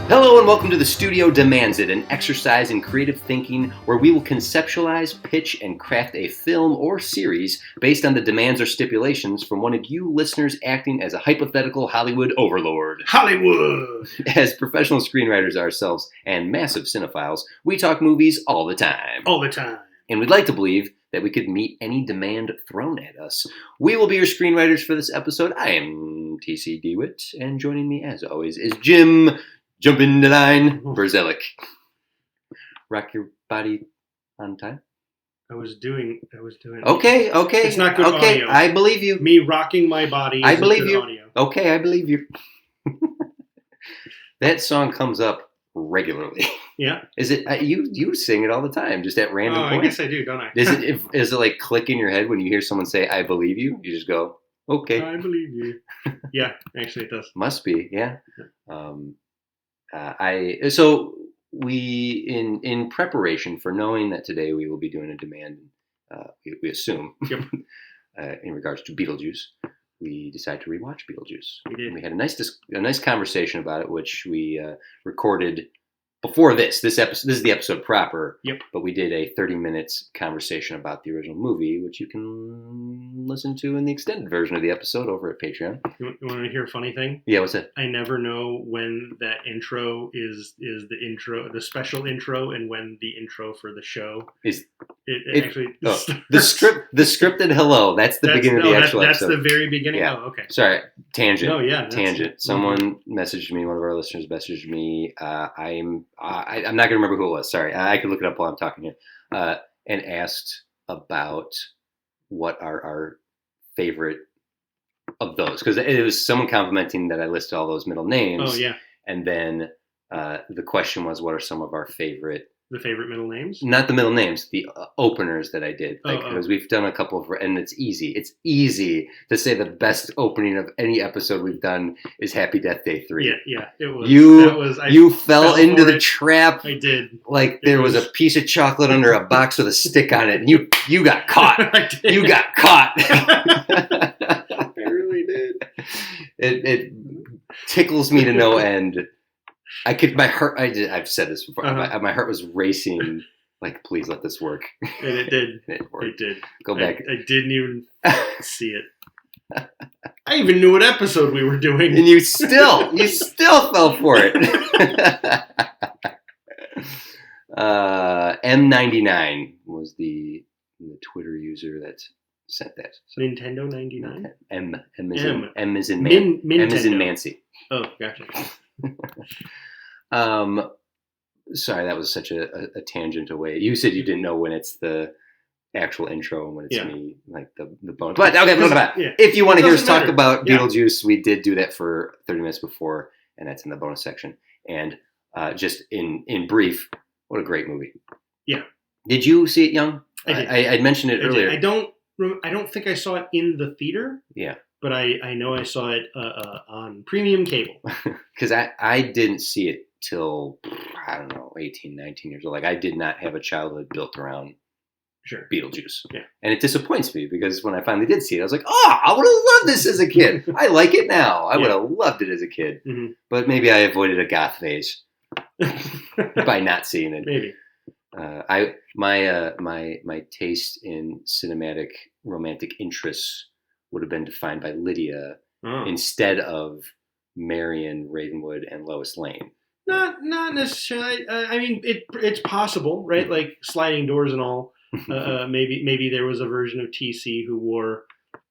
Hello and welcome to The Studio Demands It, an exercise in creative thinking where we will conceptualize, pitch, and craft a film or series based on the demands or stipulations from one of you listeners acting as a hypothetical Hollywood overlord. Hollywood! As professional screenwriters ourselves and massive cinephiles, we talk movies all the time. All the time. And we'd like to believe that we could meet any demand thrown at us. We will be your screenwriters for this episode. I am TC DeWitt, and joining me as always is Jim Jump in the line, Berzelic. Rock your body on time. I was doing. Okay. It's not good audio. I believe you. Me rocking my body. I believe good you. Audio. Okay, I believe you. That song comes up regularly. Yeah. Is it you sing it all the time, just at random points? I guess I do, don't I? Is it like click in your head when you hear someone say "I believe you"? You just go, "Okay." I believe you. Yeah, actually, it does. Must be, yeah. So we in preparation for knowing that today we will be doing a demand, we assume, yep. In regards to Beetlejuice, we decided to rewatch Beetlejuice. We did. And we had a nice conversation about it, which we recorded before this. This is the episode proper. Yep. But we did a 30 minutes conversation about the original movie, which you can listen to in the extended version of the episode over at Patreon. You want to hear a funny thing? Yeah, what's that? I never know when that intro is the intro, the special intro, and when the intro for the show is. It actually the scripted hello. That's the beginning of the actual that's episode. That's the very beginning. Yeah. Oh, okay. Sorry, tangent. Oh yeah, tangent. Someone messaged me. One of our listeners messaged me. I'm not gonna remember who it was. Sorry, I can look it up while I'm talking here. And asked about what are our favorite of those, because it was someone complimenting that I listed all those middle names. Oh yeah. And then the question was, what are some of our favorite? The favorite middle names? Not the middle names, the openers that I did. Because we've done a couple of, and it's easy. It's easy to say the best opening of any episode we've done is Happy Death Day 3. Yeah, it was. You fell into the trap. I did. Like there was a piece of chocolate under a box with a stick on it, and you got caught. I did. You got caught. I really did. It tickles me to no end. My heart. I've said this before. Uh-huh. My heart was racing. Like, please let this work. And it did. It worked. It did. Go back. I didn't even see it. I even knew what episode we were doing. And you still fell for it. M99 was the Twitter user that sent that. So, Nintendo 99. M is in Nancy. Oh, gotcha. Sorry, that was such a tangent away. You said you didn't know when it's the actual intro and when it's me, like the bonus. But okay, if you want to hear us talk about Beetlejuice, we did do that for 30 minutes before, and that's in the bonus section. And just in brief, what a great movie. Yeah. Did you see it, Young? I did. I mentioned it earlier. I don't think I saw it in the theater. Yeah. But I know I saw it on premium cable. Because I didn't see it till, I don't know, 18, 19 years old. Like, I did not have a childhood built around Beetlejuice. Yeah. And it disappoints me because when I finally did see it, I was like, oh, I would have loved this as a kid. I like it now. I would have loved it as a kid. Mm-hmm. But maybe I avoided a goth phase by not seeing it. Maybe. My taste in cinematic romantic interests would have been defined by Lydia instead of Marion, Ravenwood, and Lois Lane. Not necessarily. I mean, it's possible, right? Like sliding doors and all. Maybe there was a version of TC who wore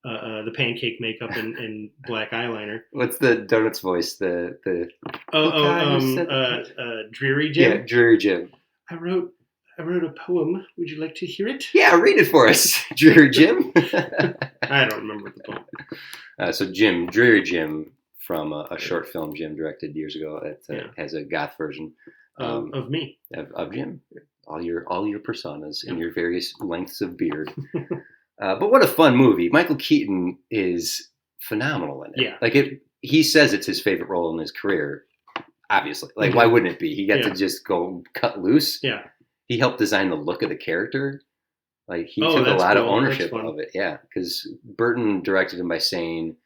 the pancake makeup and black eyeliner. What's the Donuts voice? The Dreary Jim. Yeah, Dreary Jim. I wrote a poem. Would you like to hear it? Yeah, read it for us, Dreary Jim. I don't remember the poem. So Dreary Jim, from a short film Jim directed years ago that has a goth version of me, of Jim. All your personas and your various lengths of beard. But what a fun movie! Michael Keaton is phenomenal in it. Yeah, like he says it's his favorite role in his career. Obviously, like why wouldn't it be? He got to just go cut loose. Yeah. He helped design the look of the character. Like he took a lot of ownership of it. Yeah, because Burton directed him by saying,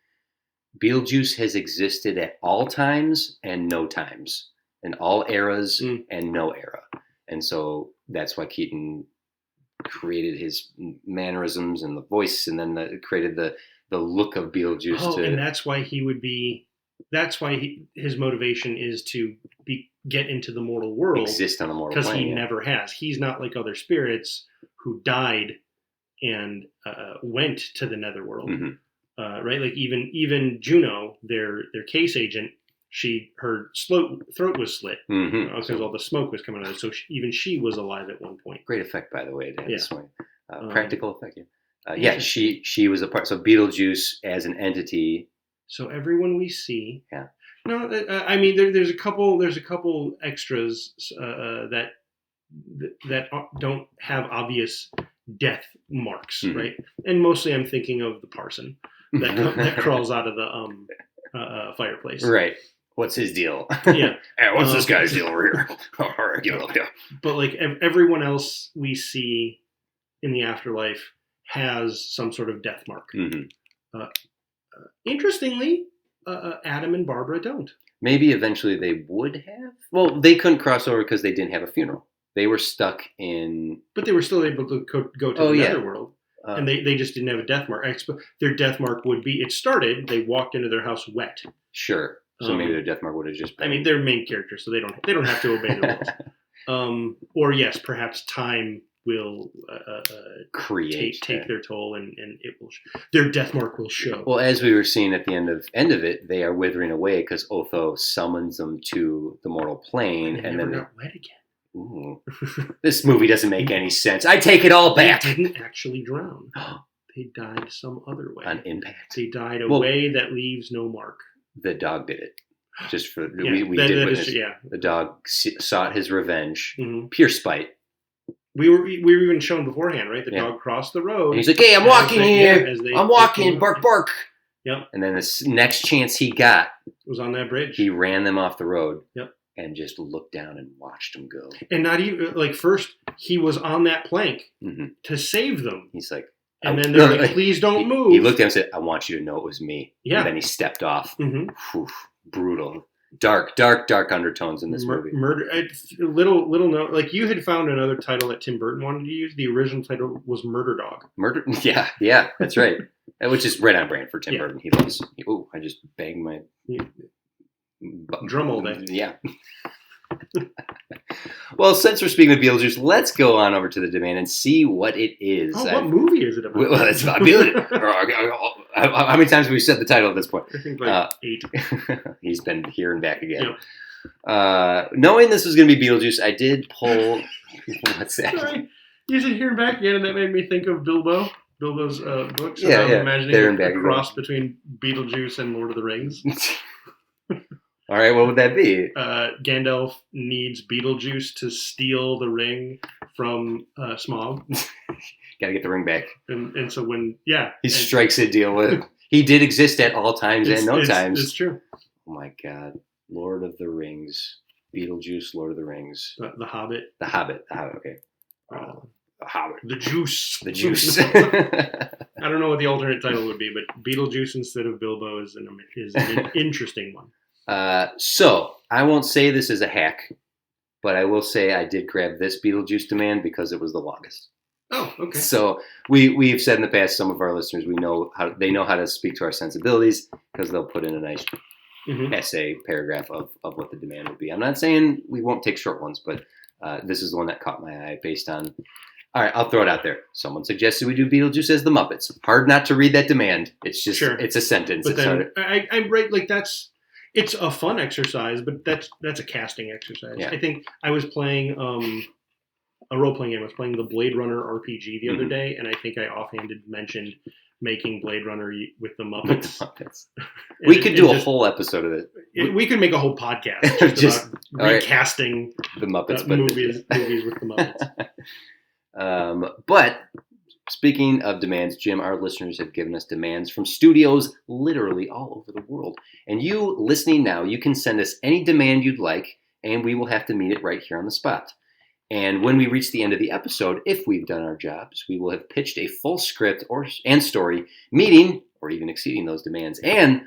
Beetlejuice has existed at all times and no times. in all eras and no era. And so that's why Keaton created his mannerisms and the voice, and then created the look of Beetlejuice. And that's why he would be. That's why his motivation is to get into the mortal world, exist on the mortal plane, because he never has. He's not like other spirits who died and went to the netherworld, right? Like even Juno, their case agent, her throat was slit because all the smoke was coming out of it. So even she was alive at one point. Great effect, by the way. Practical effect. She was a part. So Beetlejuice as an entity. So everyone we see. Yeah. No, I mean there's a couple extras that don't have obvious death marks, right? And mostly I'm thinking of the parson that crawls out of the fireplace. Right. What's his deal? Yeah. Hey, what's this guy's deal over here? All right, give it up, yeah. But like everyone else we see in the afterlife has some sort of death mark. Interestingly, Adam and Barbara don't. Maybe eventually they would have. Well, they couldn't cross over because they didn't have a funeral. They were stuck in. But they were still able to go to the netherworld. And they just didn't have a death mark. Their death mark would be, it started, they walked into their house wet. Sure. So maybe their death mark would have just been. I mean, they're main characters, so they don't have to obey the rules. Or yes, perhaps time will take their toll, and it will their death mark will show. Well, as we were seeing at the end of it, they are withering away because Otho summons them to the mortal plane, and then they got wet again. Ooh. This movie doesn't make any sense. I take it all back. They didn't actually drown. They died some other way. On impact. They died a way that leaves no mark. The dog did it. Just for we did witness. The dog sought his revenge. Pure spite. We were even shown beforehand, right? The dog crossed the road. And he's like, "Hey, I'm walking here. I'm walking. Bark, bark." Yep. And then the next chance he got was on that bridge. He ran them off the road. Yep. And just looked down and watched them go. And not even like first he was on that plank to save them. He's like, and then they're like, "Please don't move." He looked at him and said, "I want you to know it was me." Yeah. And then he stepped off. Whew, brutal, dark undertones in this movie. Murder. Little note. Like you had found another title that Tim Burton wanted to use. The original title was Murder Dog. Murder. Yeah, that's right. Which is right on brand for Tim Burton. He loves. Oh, I just banged my. Drum all day. Yeah. Well, since we're speaking of Beetlejuice, let's go on over to the demand and see what it is. What movie is it about? Well, it's about Beetlejuice. How many times have we said the title at this point? I think like 8. He's been here and back again. Yep. Knowing this was going to be Beetlejuice, I did pull. What's that? Sorry. You said here and back again, and that made me think of Bilbo. Bilbo's books. Yeah, I'm imagining a cross between Beetlejuice and Lord of the Rings. All right, what would that be? Gandalf needs Beetlejuice to steal the ring from Smaug. Got to get the ring back. And so when, he strikes a deal with. He did exist at all times and no times. It's true. Oh my God, Lord of the Rings, Beetlejuice, Lord of the Rings, The Hobbit. The Hobbit. Okay. The Hobbit. The Juice. The Juice. I don't know what the alternate title would be, but Beetlejuice instead of Bilbo is an interesting one. So I won't say this is a hack, but I will say I did grab this Beetlejuice demand because it was the longest. Oh, okay. So we've said in the past, some of our listeners, know how to speak to our sensibilities because they'll put in a nice essay paragraph of what the demand would be. I'm not saying we won't take short ones, but this is the one that caught my eye based on. All right, I'll throw it out there. Someone suggested we do Beetlejuice as the Muppets. Hard not to read that demand. It's just it's a sentence. But then I write like that's. It's a fun exercise, but that's a casting exercise. Yeah. I think I was playing a role-playing game. I was playing the Blade Runner RPG the other day, and I think I offhanded mentioned making Blade Runner with the Muppets. We could do a whole episode of it. We could make a whole podcast just about recasting the Muppets, movies with the Muppets. But speaking of demands, Jim, our listeners have given us demands from studios literally all over the world. And you listening now, you can send us any demand you'd like, and we will have to meet it right here on the spot. And when we reach the end of the episode, if we've done our jobs, we will have pitched a full script and story, meeting or even exceeding those demands. And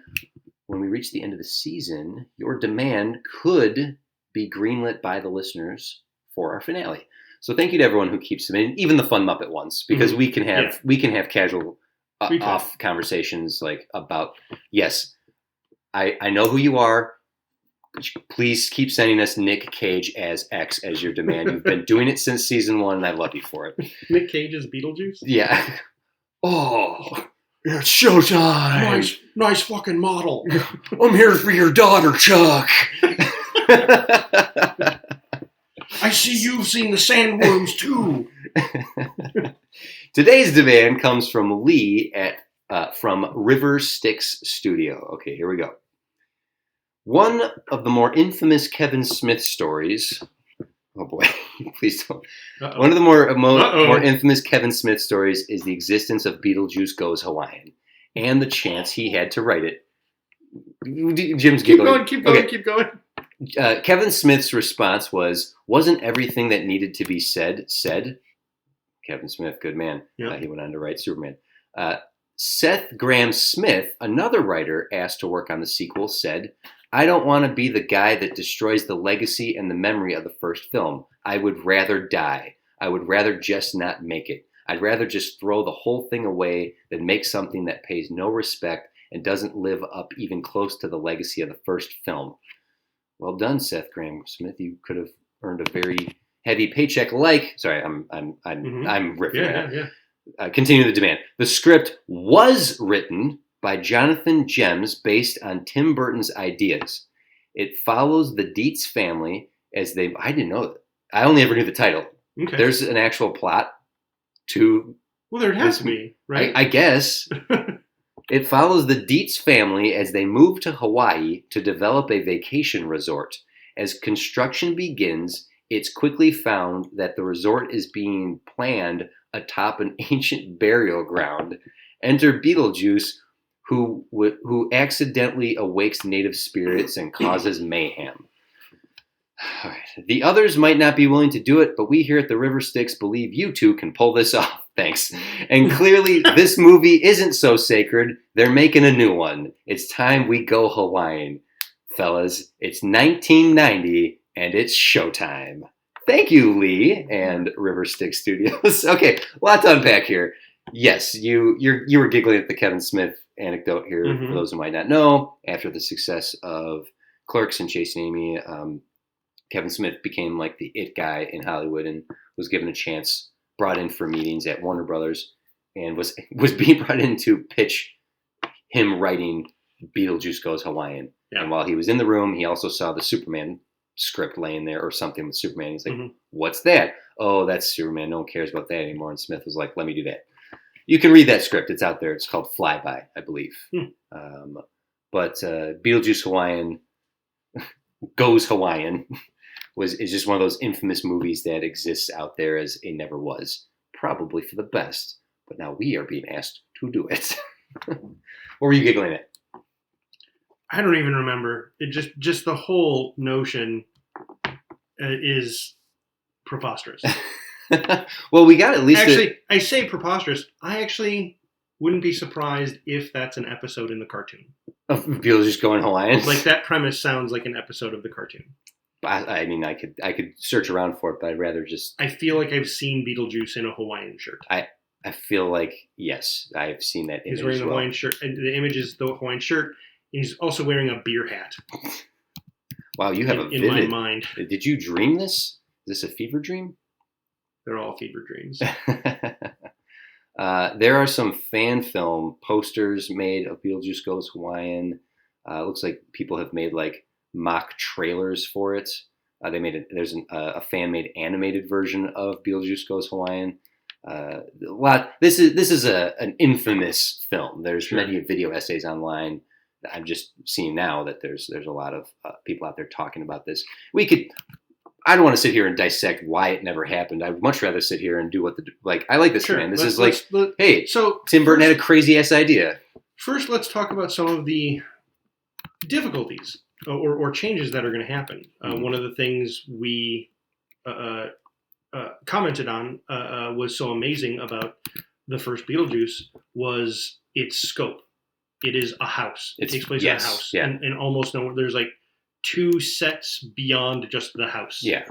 when we reach the end of the season, your demand could be greenlit by the listeners for our finale. So thank you to everyone who keeps submitting, even the fun Muppet ones, because we can have casual off conversations like about, yes, I know who you are. Please keep sending us Nick Cage as X as your demand. You've been doing it since season 1, and I love you for it. Nick Cage is Beetlejuice? Yeah. Oh, it's showtime. Nice fucking model. I'm here for your daughter, Chuck. I see you've seen the sandworms too. Today's demand comes from Lee from River Styx Studio. Okay, here we go. One of the more infamous Kevin Smith stories. Oh boy, please don't. Uh-oh. One of the more infamous Kevin Smith stories is the existence of Beetlejuice Goes Hawaiian and the chance he had to write it. Jim's giggling. Keep going. Kevin Smith's response wasn't everything that needed to be said? Kevin Smith, good man. Yep. He went on to write Superman. Seth Grahame-Smith, another writer asked to work on the sequel, said, I don't want to be the guy that destroys the legacy and the memory of the first film. I would rather die. I would rather just not make it. I'd rather just throw the whole thing away than make something that pays no respect and doesn't live up even close to the legacy of the first film. Well done, Seth Grahame-Smith. You could have earned a very heavy paycheck. Sorry, I'm riffing. Yeah. Continue the demand. The script was written by Jonathan Gems based on Tim Burton's ideas. It follows the Deetz family as they... I didn't know that. I only ever knew the title. Okay. There's an actual plot to... Well, there has to be, right? I guess. It follows the Deetz family as they move to Hawaii to develop a vacation resort. As construction begins, it's quickly found that the resort is being planned atop an ancient burial ground. Enter Beetlejuice, who accidentally awakes native spirits and causes mayhem. All right. The others might not be willing to do it, but we here at the River Styx believe you two can pull this off. Thanks. And clearly, this movie isn't so sacred. They're making a new one. It's time we go Hawaiian. Fellas, it's 1990, and it's showtime. Thank you, Lee and River Styx Studios. Okay, a lot to unpack here. Yes, you were giggling at the Kevin Smith anecdote here. Mm-hmm. For those who might not know, after the success of Clerks and Chasing Amy, Kevin Smith became like the it guy in Hollywood and was given a chance, brought in for meetings at Warner Brothers, and was being brought in to pitch him writing Beetlejuice Goes Hawaiian. Yeah. And while he was in the room, he also saw the Superman script laying there or something with Superman. He's like, What's that? Oh, that's Superman. No one cares about that anymore. And Smith was like, let me do that. You can read that script. It's out there. It's called Flyby, I believe. But Beetlejuice Hawaiian Goes Hawaiian is just one of those infamous movies that exists out there as a never was. Probably for the best. But now we are being asked to do it. What were you giggling at? I don't even remember. It just the whole notion is preposterous. Well, we got at least... Actually, I say preposterous. I actually wouldn't be surprised if that's an episode in the cartoon. Of Beetlejuice Going Hawaiian? Like, that premise sounds like an episode of the cartoon. I mean, I could search around for it, but I'd rather just... I feel like I've seen Beetlejuice in a Hawaiian shirt. I feel like, yes, I've seen that image. He's wearing the Hawaiian shirt, and the image is the Hawaiian shirt. He's also wearing a beer hat. Wow, you have in my mind. Did you dream this? Is this a fever dream? They're all fever dreams. There are some fan film posters made of Beetlejuice Goes Hawaiian. Looks like people have made like mock trailers for it. There's a fan made animated version of Beetlejuice Goes Hawaiian. This is an infamous film. There's many video essays online. I'm just seeing now that there's a lot of people out there talking about this. I don't want to sit here and dissect why it never happened. I'd much rather sit here and do I like this man. Hey, so Tim Burton had a crazy ass idea. First, let's talk about some of the difficulties or changes that are going to happen. One of the things we commented on was so amazing about the first Beetlejuice was its scope. It is a house. It takes place in a house. Yeah. And almost nowhere. There's like 2 sets beyond just the house. Yeah.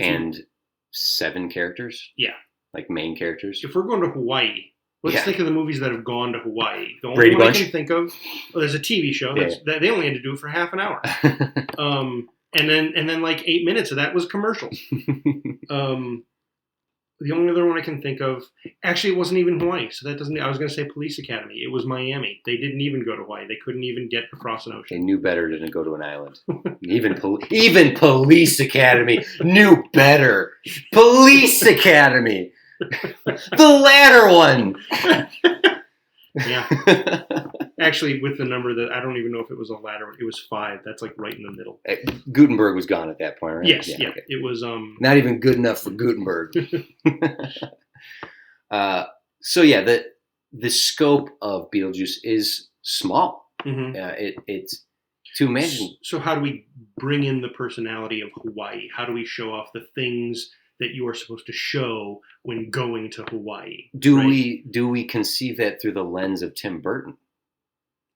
And 7 characters? Yeah. Like main characters? If we're going to Hawaii, let's think of the movies that have gone to Hawaii. The only Brady one Bunch? I can think of, there's a TV show that they only had to do it for half an hour. And then like 8 minutes of that was commercials. The only other one I can think of, actually, it wasn't even Hawaii, so that doesn't. I was going to say Police Academy. It was Miami. They didn't even go to Hawaii. They couldn't even get across an ocean. They knew better than to go to an island. Even Police Academy knew better. Police Academy, the latter one. Yeah. Actually, with the number that I don't even know if it was a ladder. It was 5. That's like right in the middle. Gutenberg was gone at that point, right? Yes. Yeah. Okay. It was not even good enough for Gutenberg. So yeah, the scope of Beetlejuice is small. Mm-hmm. It's to imagine. So how do we bring in the personality of Hawaii? How do we show off the things that you are supposed to show when going to Hawaii? Do we conceive that through the lens of Tim Burton?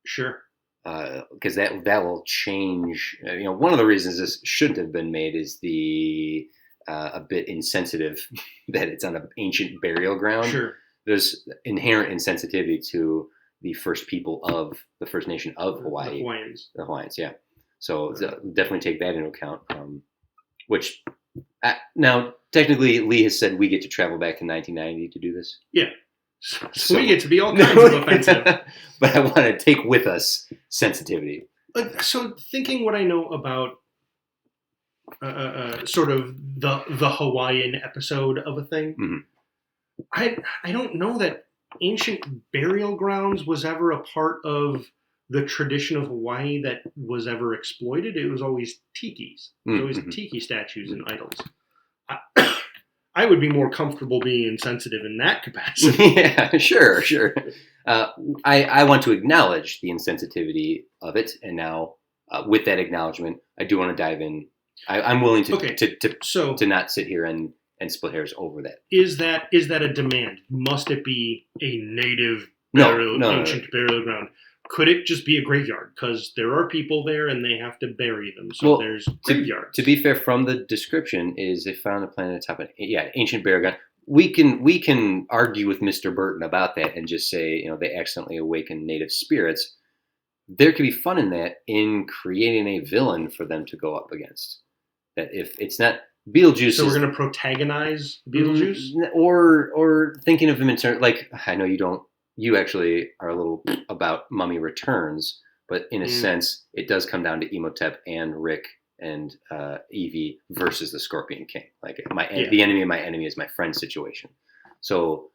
Sure. Because that will change. One of the reasons this shouldn't have been made is the a bit insensitive that it's on an ancient burial ground. Sure. There's inherent insensitivity to the first people of the First Nation of Hawaii. The Hawaiians, yeah. So definitely take that into account. Which now technically Lee has said we get to travel back to 1990 to do this. Yeah. So we get to be all kinds of offensive. But I want to take with us sensitivity. So thinking what I know about sort of the Hawaiian episode of a thing, mm-hmm. I don't know that ancient burial grounds was ever a part of the tradition of Hawaii that was ever exploited. It was always tikis. It was always tiki statues and idols. I would be more comfortable being insensitive in that capacity. Yeah, sure. I want to acknowledge the insensitivity of it, and now with that acknowledgement, I do want to dive in. I'm willing to not sit here and split hairs over that. Is that a demand? Must it be a native ancient burial ground? Could it just be a graveyard? Because there are people there and they have to bury them. So there's graveyards. To be fair, from the description is they found a planet atop an ancient burial ground. We can argue with Mr. Burton about that and just say, they accidentally awaken native spirits. There could be fun in that in creating a villain for them to go up against. That if it's not Beetlejuice, so we're going to protagonize Beetlejuice, or thinking of him in terms like I know you don't. You actually are a little about Mummy Returns, but in a sense, it does come down to Imhotep and Rick and Evie versus the Scorpion King. Like the enemy of my enemy is my friend situation. So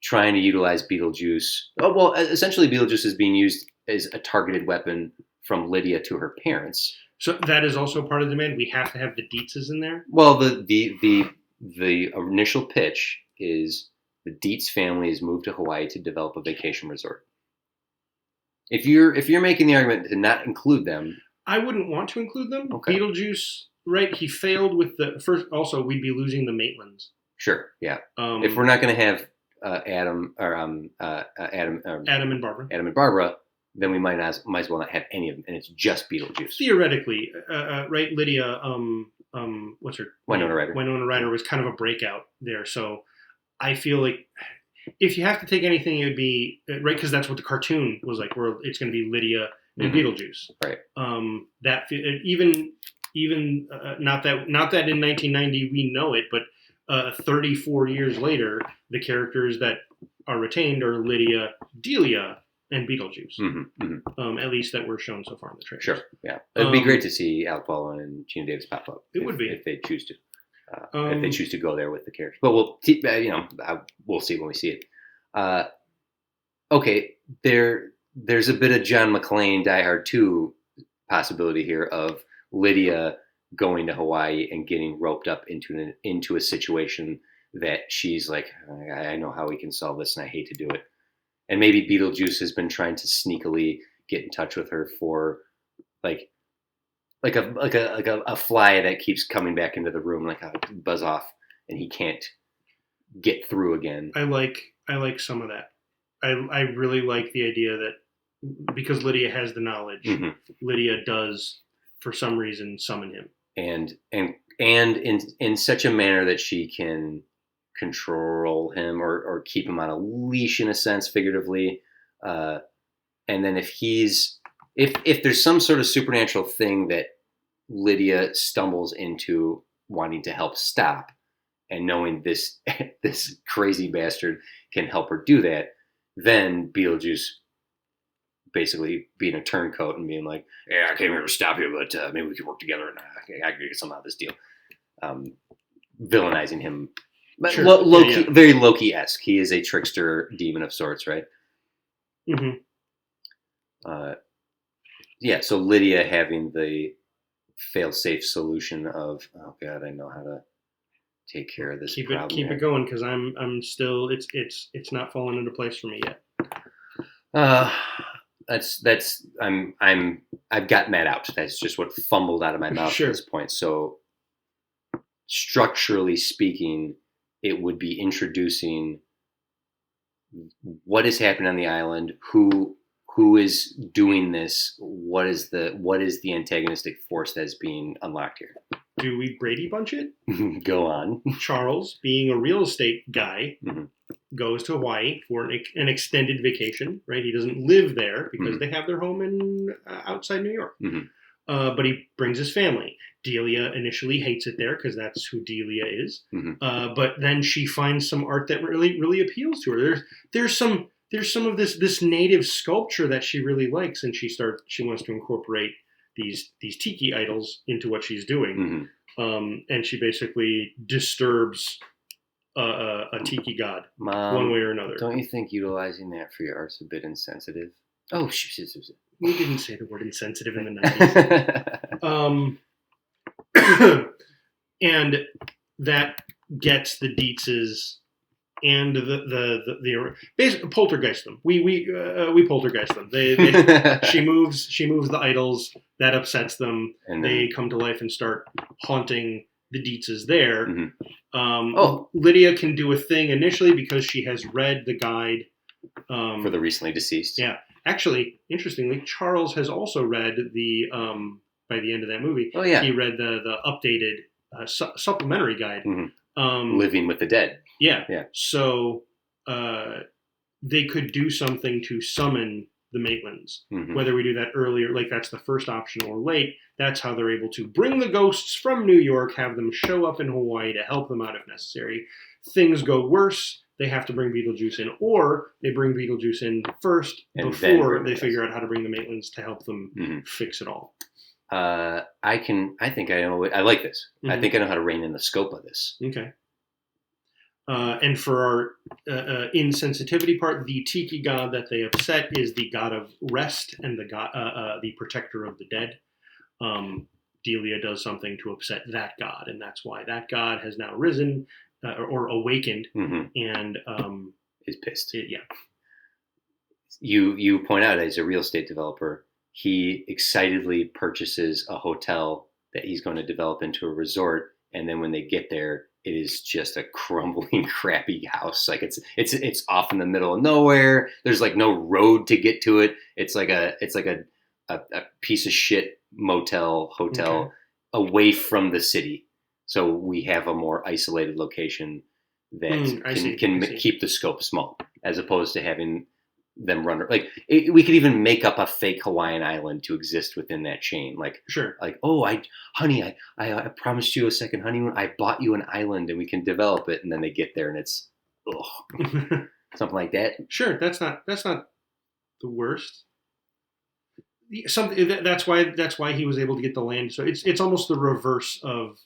trying to utilize Beetlejuice. Oh, well, essentially Beetlejuice is being used as a targeted weapon from Lydia to her parents. So that is also part of the demand. We have to have the Deetzes in there. Well, the initial pitch is the Deetz family has moved to Hawaii to develop a vacation resort. If you're making the argument to not include them, I wouldn't want to include them. Okay. Beetlejuice, right? He failed with the first. Also, we'd be losing the Maitlands. Sure, yeah. If we're not going to have Adam and Barbara, then we might as well not have any of them, and it's just Beetlejuice. Theoretically, right? Lydia, what's her? Winona Ryder. Winona Ryder was kind of a breakout there, so I feel like if you have to take anything, it would be right because that's what the cartoon was like. Where it's going to be Lydia and Beetlejuice, right? That even not that in 1990 we know it, but 34 years later, the characters that are retained are Lydia, Delia, and Beetlejuice. At least that were shown so far in the trailer. Sure, yeah, it'd be great to see Alec Baldwin and Gina Davis pop up. It would be if they choose to. If they choose to go there with the characters, but we'll see when we see it. Okay, there's a bit of John McClane Die Hard 2 possibility here of Lydia going to Hawaii and getting roped up into a situation that she's like, I know how we can solve this, and I hate to do it. And maybe Beetlejuice has been trying to sneakily get in touch with her for like a fly that keeps coming back into the room, like a buzz off, and he can't get through again. I like some of that. I really like the idea that because Lydia has the knowledge, mm-hmm. Lydia does, for some reason, summon him. And in such a manner that she can control him or keep him on a leash, in a sense, figuratively. And then if there's some sort of supernatural thing that Lydia stumbles into wanting to help stop, and knowing this crazy bastard can help her do that, then Beetlejuice basically being a turncoat and being like, yeah, I came here to stop you, but maybe we can work together and I can get some out of this deal. Villainizing him. But sure. Loki, very Loki-esque. He is a trickster demon of sorts, right? Mm-hmm. So Lydia having the fail-safe solution of, oh God, I know how to take care of this problem. Keep it going, because I'm still, it's not falling into place for me yet. I've gotten that out. That's just what fumbled out of my mouth at this point. So structurally speaking, it would be introducing what is happening on the island, who is doing this, what is the antagonistic force that's being unlocked here. Do we Brady Bunch it? Go on. Charles, being a real estate guy, mm-hmm. goes to Hawaii for an extended vacation, right? He doesn't live there because mm-hmm. they have their home in outside New York. Mm-hmm. But he brings his family. Delia initially hates it there because that's who Delia is. Mm-hmm. But then she finds some art that really, really appeals to her. There's some of this native sculpture that she really likes, and she wants to incorporate these tiki idols into what she's doing. Mm-hmm. And she basically disturbs a tiki god, Mom, one way or another. Don't you think utilizing that for your art's a bit insensitive? Oh, shit. We didn't say the word insensitive in the 90s. And that gets the Deetzes and the basically poltergeist them. We poltergeist them. She moves the idols. That upsets them. And they come to life and start haunting the Deetzes there. Mm-hmm. Lydia can do a thing initially because she has read the guide for the recently deceased. Yeah, actually, interestingly, Charles has also read the by the end of that movie. Oh yeah, he read the updated supplementary guide. Mm-hmm. Living with the Dead. Yeah. So they could do something to summon the Maitlands. Mm-hmm. Whether we do that earlier, like that's the first option, or late, that's how they're able to bring the ghosts from New York, have them show up in Hawaii to help them out if necessary. Things go worse, they have to bring Beetlejuice in, or they bring Beetlejuice in first and before they figure out how to bring the Maitlands to help them fix it all. I think I know. I like this. Mm-hmm. I think I know how to rein in the scope of this. Okay. And for our insensitivity part, the tiki god that they upset is the god of rest and the protector of the dead. Delia does something to upset that god, and that's why that god has now risen or awakened and is pissed. Yeah. You point out, as a real estate developer, he excitedly purchases a hotel that he's going to develop into a resort, and then when they get there, it is just a crumbling, crappy house. Like it's off in the middle of nowhere. There's like no road to get to it. It's like a piece of shit hotel away from the city. So we have a more isolated location that can keep the scope small, as opposed to having them run. We could even make up a fake Hawaiian island to exist within that chain. Sure. I promised you a second honeymoon. I bought you an island and we can develop it. And then they get there and it's something like that. Sure. That's not the worst. That's why he was able to get the land. So it's almost the reverse of,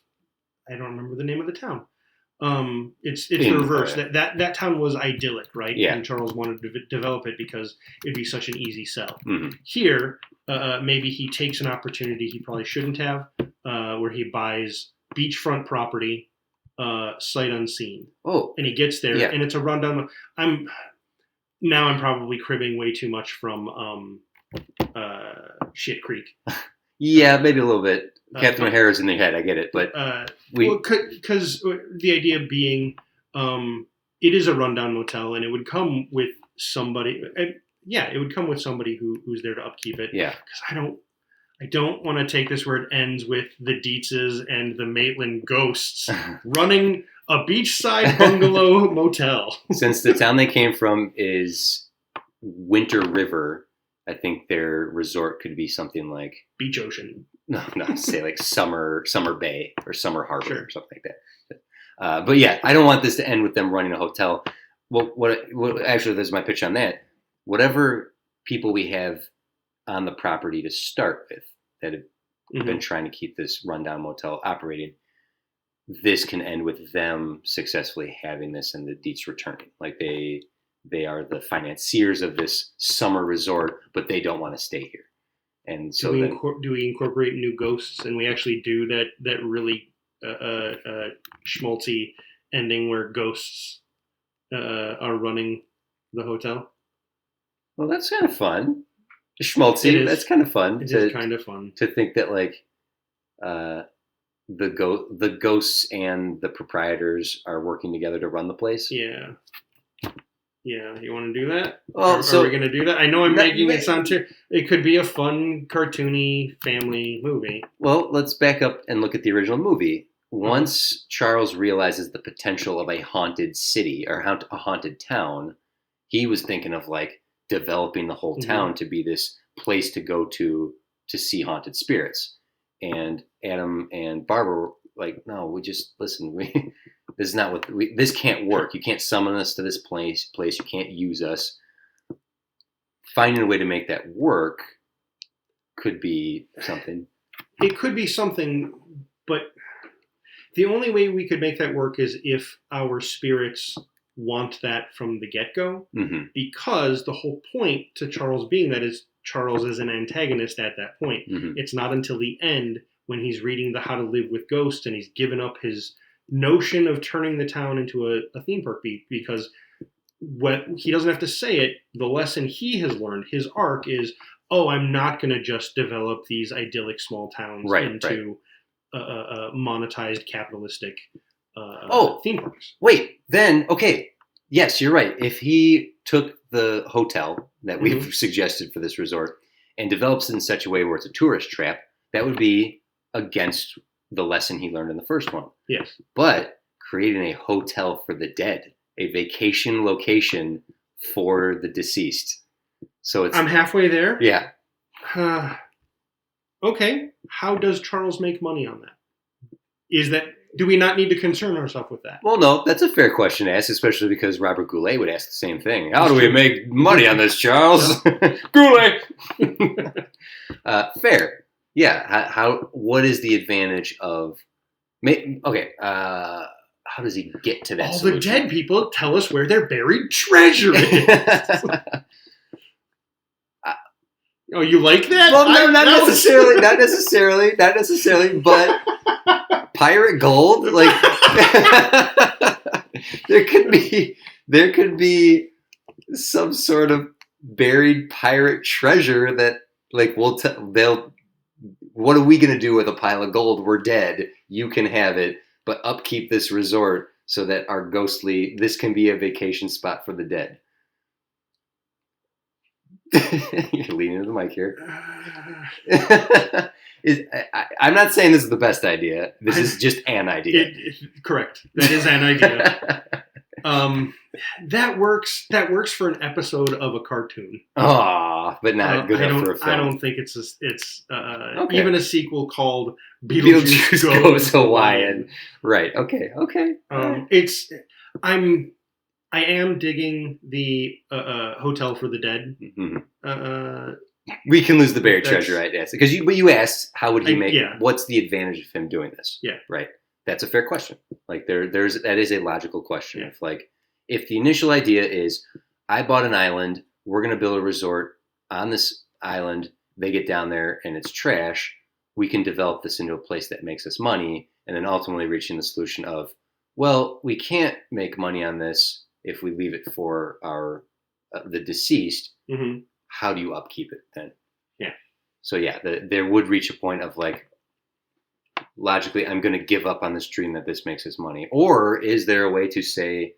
I don't remember the name of the town. It's the reverse. That town was idyllic, right? Yeah. And Charles wanted to develop it because it'd be such an easy sell. Mm-hmm. Here, maybe he takes an opportunity he probably shouldn't have, where he buys beachfront property, sight unseen. Oh, and he gets there, and it's a rundown. I'm probably cribbing way too much from Shit Creek. Yeah, maybe a little bit. Captain O'Hara's in their head. I get it, but because the idea being, it is a rundown motel, and it would come with somebody. it would come with somebody who's there to upkeep it. Yeah. Because I don't want to take this where it ends with the Deetzes and the Maitland ghosts running a beachside bungalow motel. Since the town they came from is Winter River, I think their resort could be something like Beach Ocean. No, say like Summer Bay or Summer Harbor or something like that. But yeah, I don't want this to end with them running a hotel. Well, what actually, there's my pitch on that. Whatever people we have on the property to start with that have been trying to keep this rundown motel operating, this can end with them successfully having this and the Deetz returning. Like they are the financiers of this summer resort, but they don't want to stay here. And so do we incorporate new ghosts, and we actually do that really schmaltzy ending where ghosts are running the hotel? Well, that's kind of fun. Schmaltzy. That's kind of fun. It is kind of fun to think that like the ghosts and the proprietors are working together to run the place. Yeah. Yeah, you want to do that? Well, are we going to do that? I know I'm making it sound too. It could be a fun, cartoony family movie. Well, let's back up and look at the original movie. Once Charles realizes the potential of a haunted city or a haunted town, he was thinking of like developing the whole town to be this place to go to see haunted spirits. And Adam and Barbara were like, no, we just listen. This is not what this can't work. You can't summon us to this place. You can't use us. Finding a way to make that work could be something. It could be something, but the only way we could make that work is if our spirits want that from the get-go, because the whole point to Charles being that is Charles is an antagonist at that point. It's not until the end when he's reading the How to Live with Ghosts and he's given up his notion of turning the town into a theme park, because what he doesn't have to say it, the lesson he has learned, his arc is, I'm not going to just develop these idyllic small towns into monetized capitalistic theme parks. Wait, then, okay, yes, you're right. If he took the hotel that we've suggested for this resort and develops it in such a way where it's a tourist trap, that would be against the lesson he learned in the first one. Yes. But creating a hotel for the dead, a vacation location for the deceased. So I'm halfway there. Yeah. Okay. How does Charles make money on that? Do we not need to concern ourselves with that? Well, no, that's a fair question to ask, especially because Robert Goulet would ask the same thing. How do we make money on this, Charles? Goulet! Fair. Yeah. What is the advantage of... Okay. How does he get to that solution? The dead people tell us where their buried treasure is. Oh, you like that? Well, no, not necessarily, but pirate gold, like there could be some sort of buried pirate treasure that, like, what are we going to do with a pile of gold? We're dead. You can have it, but upkeep this resort so that this can be a vacation spot for the dead. You're leaning into the mic here. I'm not saying this is the best idea. This is just an idea. Correct. That is an idea. That works for an episode of a cartoon. But not good enough for a film. I don't think it's okay. Even a sequel called Beetlejuice Goes Hawaiian. Right. Okay. I am digging the Hotel for the Dead. We can lose the buried treasure, I'd ask. Because you asked, how would he make? What's the advantage of him doing this? Yeah, right. That's a fair question. Like that is a logical question. Yeah. If the initial idea is, I bought an island, we're going to build a resort on this island. They get down there and it's trash. We can develop this into a place that makes us money, and then ultimately reaching the solution of, well, we can't make money on this if we leave it for the deceased. How do you upkeep it then? Yeah. So there would reach a point of like, logically, I'm going to give up on this dream that this makes us money. Or is there a way to say,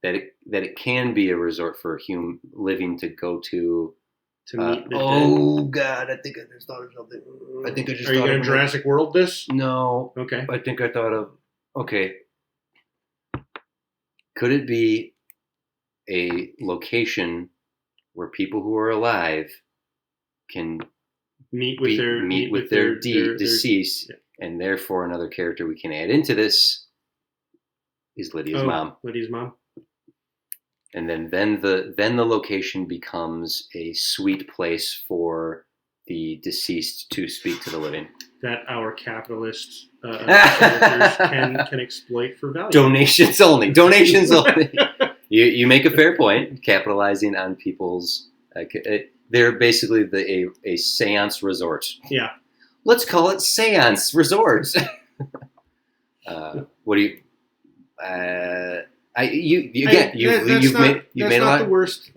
that it can be a resort for living to go to meet the dead. God, I think I just thought of something. I think I just. Are you going to Jurassic World this? No. Okay. I think I thought of. Okay. Could it be a location where people who are alive can meet with their deceased, and therefore another character we can add into this is Lydia's mom. Lydia's mom. And then the location becomes a sweet place for the deceased to speak to the living. That our capitalist characters can exploit for value. Donations only. Donations only. You make a fair point. Capitalizing on people's. They're basically a seance resort. Yeah. Let's call it seance resorts. What do you? You've made a lot. The worst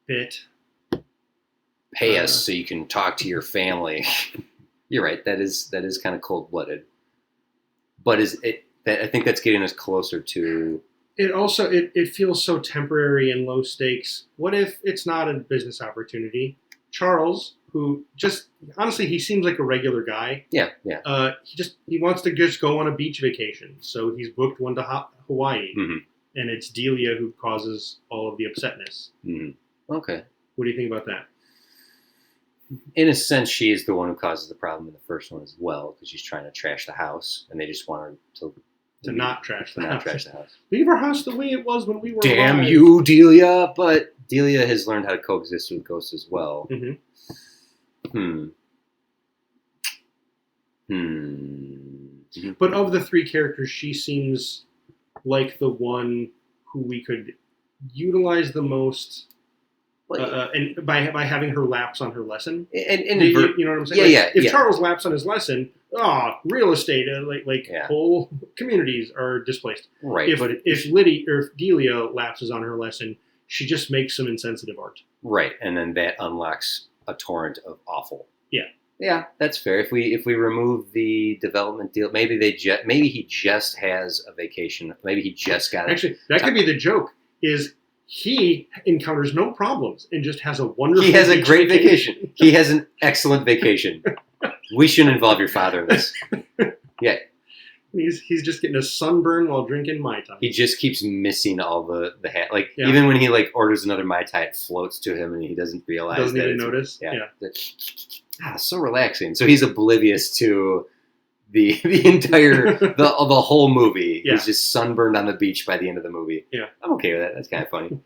bit. Pay us so you can talk to your family. You're right. That is kind of cold blooded. But I think that's getting us closer to. It also it feels so temporary and low stakes. What if it's not a business opportunity? Charles, who just honestly he seems like a regular guy. Yeah. He wants to just go on a beach vacation, so he's booked one to Hawaii, and it's Delia who causes all of the upsetness. Mm-hmm. Okay. What do you think about that? In a sense, she is the one who causes the problem in the first one as well, because she's trying to trash the house, and they just want her to not trash the house. Leave our house the way it was when we were Damn alive. you, Delia! But Delia has learned how to coexist with ghosts as well. But of the three characters, she seems like the one who we could utilize the most. And by having her lapse on her lesson, and you know what I'm saying? If Charles lapsed on his lesson, real estate, whole communities are displaced. Right. If Delia lapses on her lesson, she just makes some insensitive art. Right, and then that unlocks a torrent of awful. Yeah. Yeah, that's fair. If we remove the development deal, maybe he just has a vacation. Maybe he just got Actually, that could be the joke. Is he encounters no problems and just has a wonderful. He has a great vacation. He has an excellent vacation. We shouldn't involve your father in this. Yeah. He's just getting a sunburn while drinking Mai Tai. He just keeps missing all the hat. Even when he orders another Mai Tai, it floats to him and he doesn't realize. Doesn't even notice. Yeah. So relaxing. So he's oblivious to the entire the whole movie. Yeah. He's just sunburned on the beach by the end of the movie. Yeah. I'm okay with that. That's kind of funny.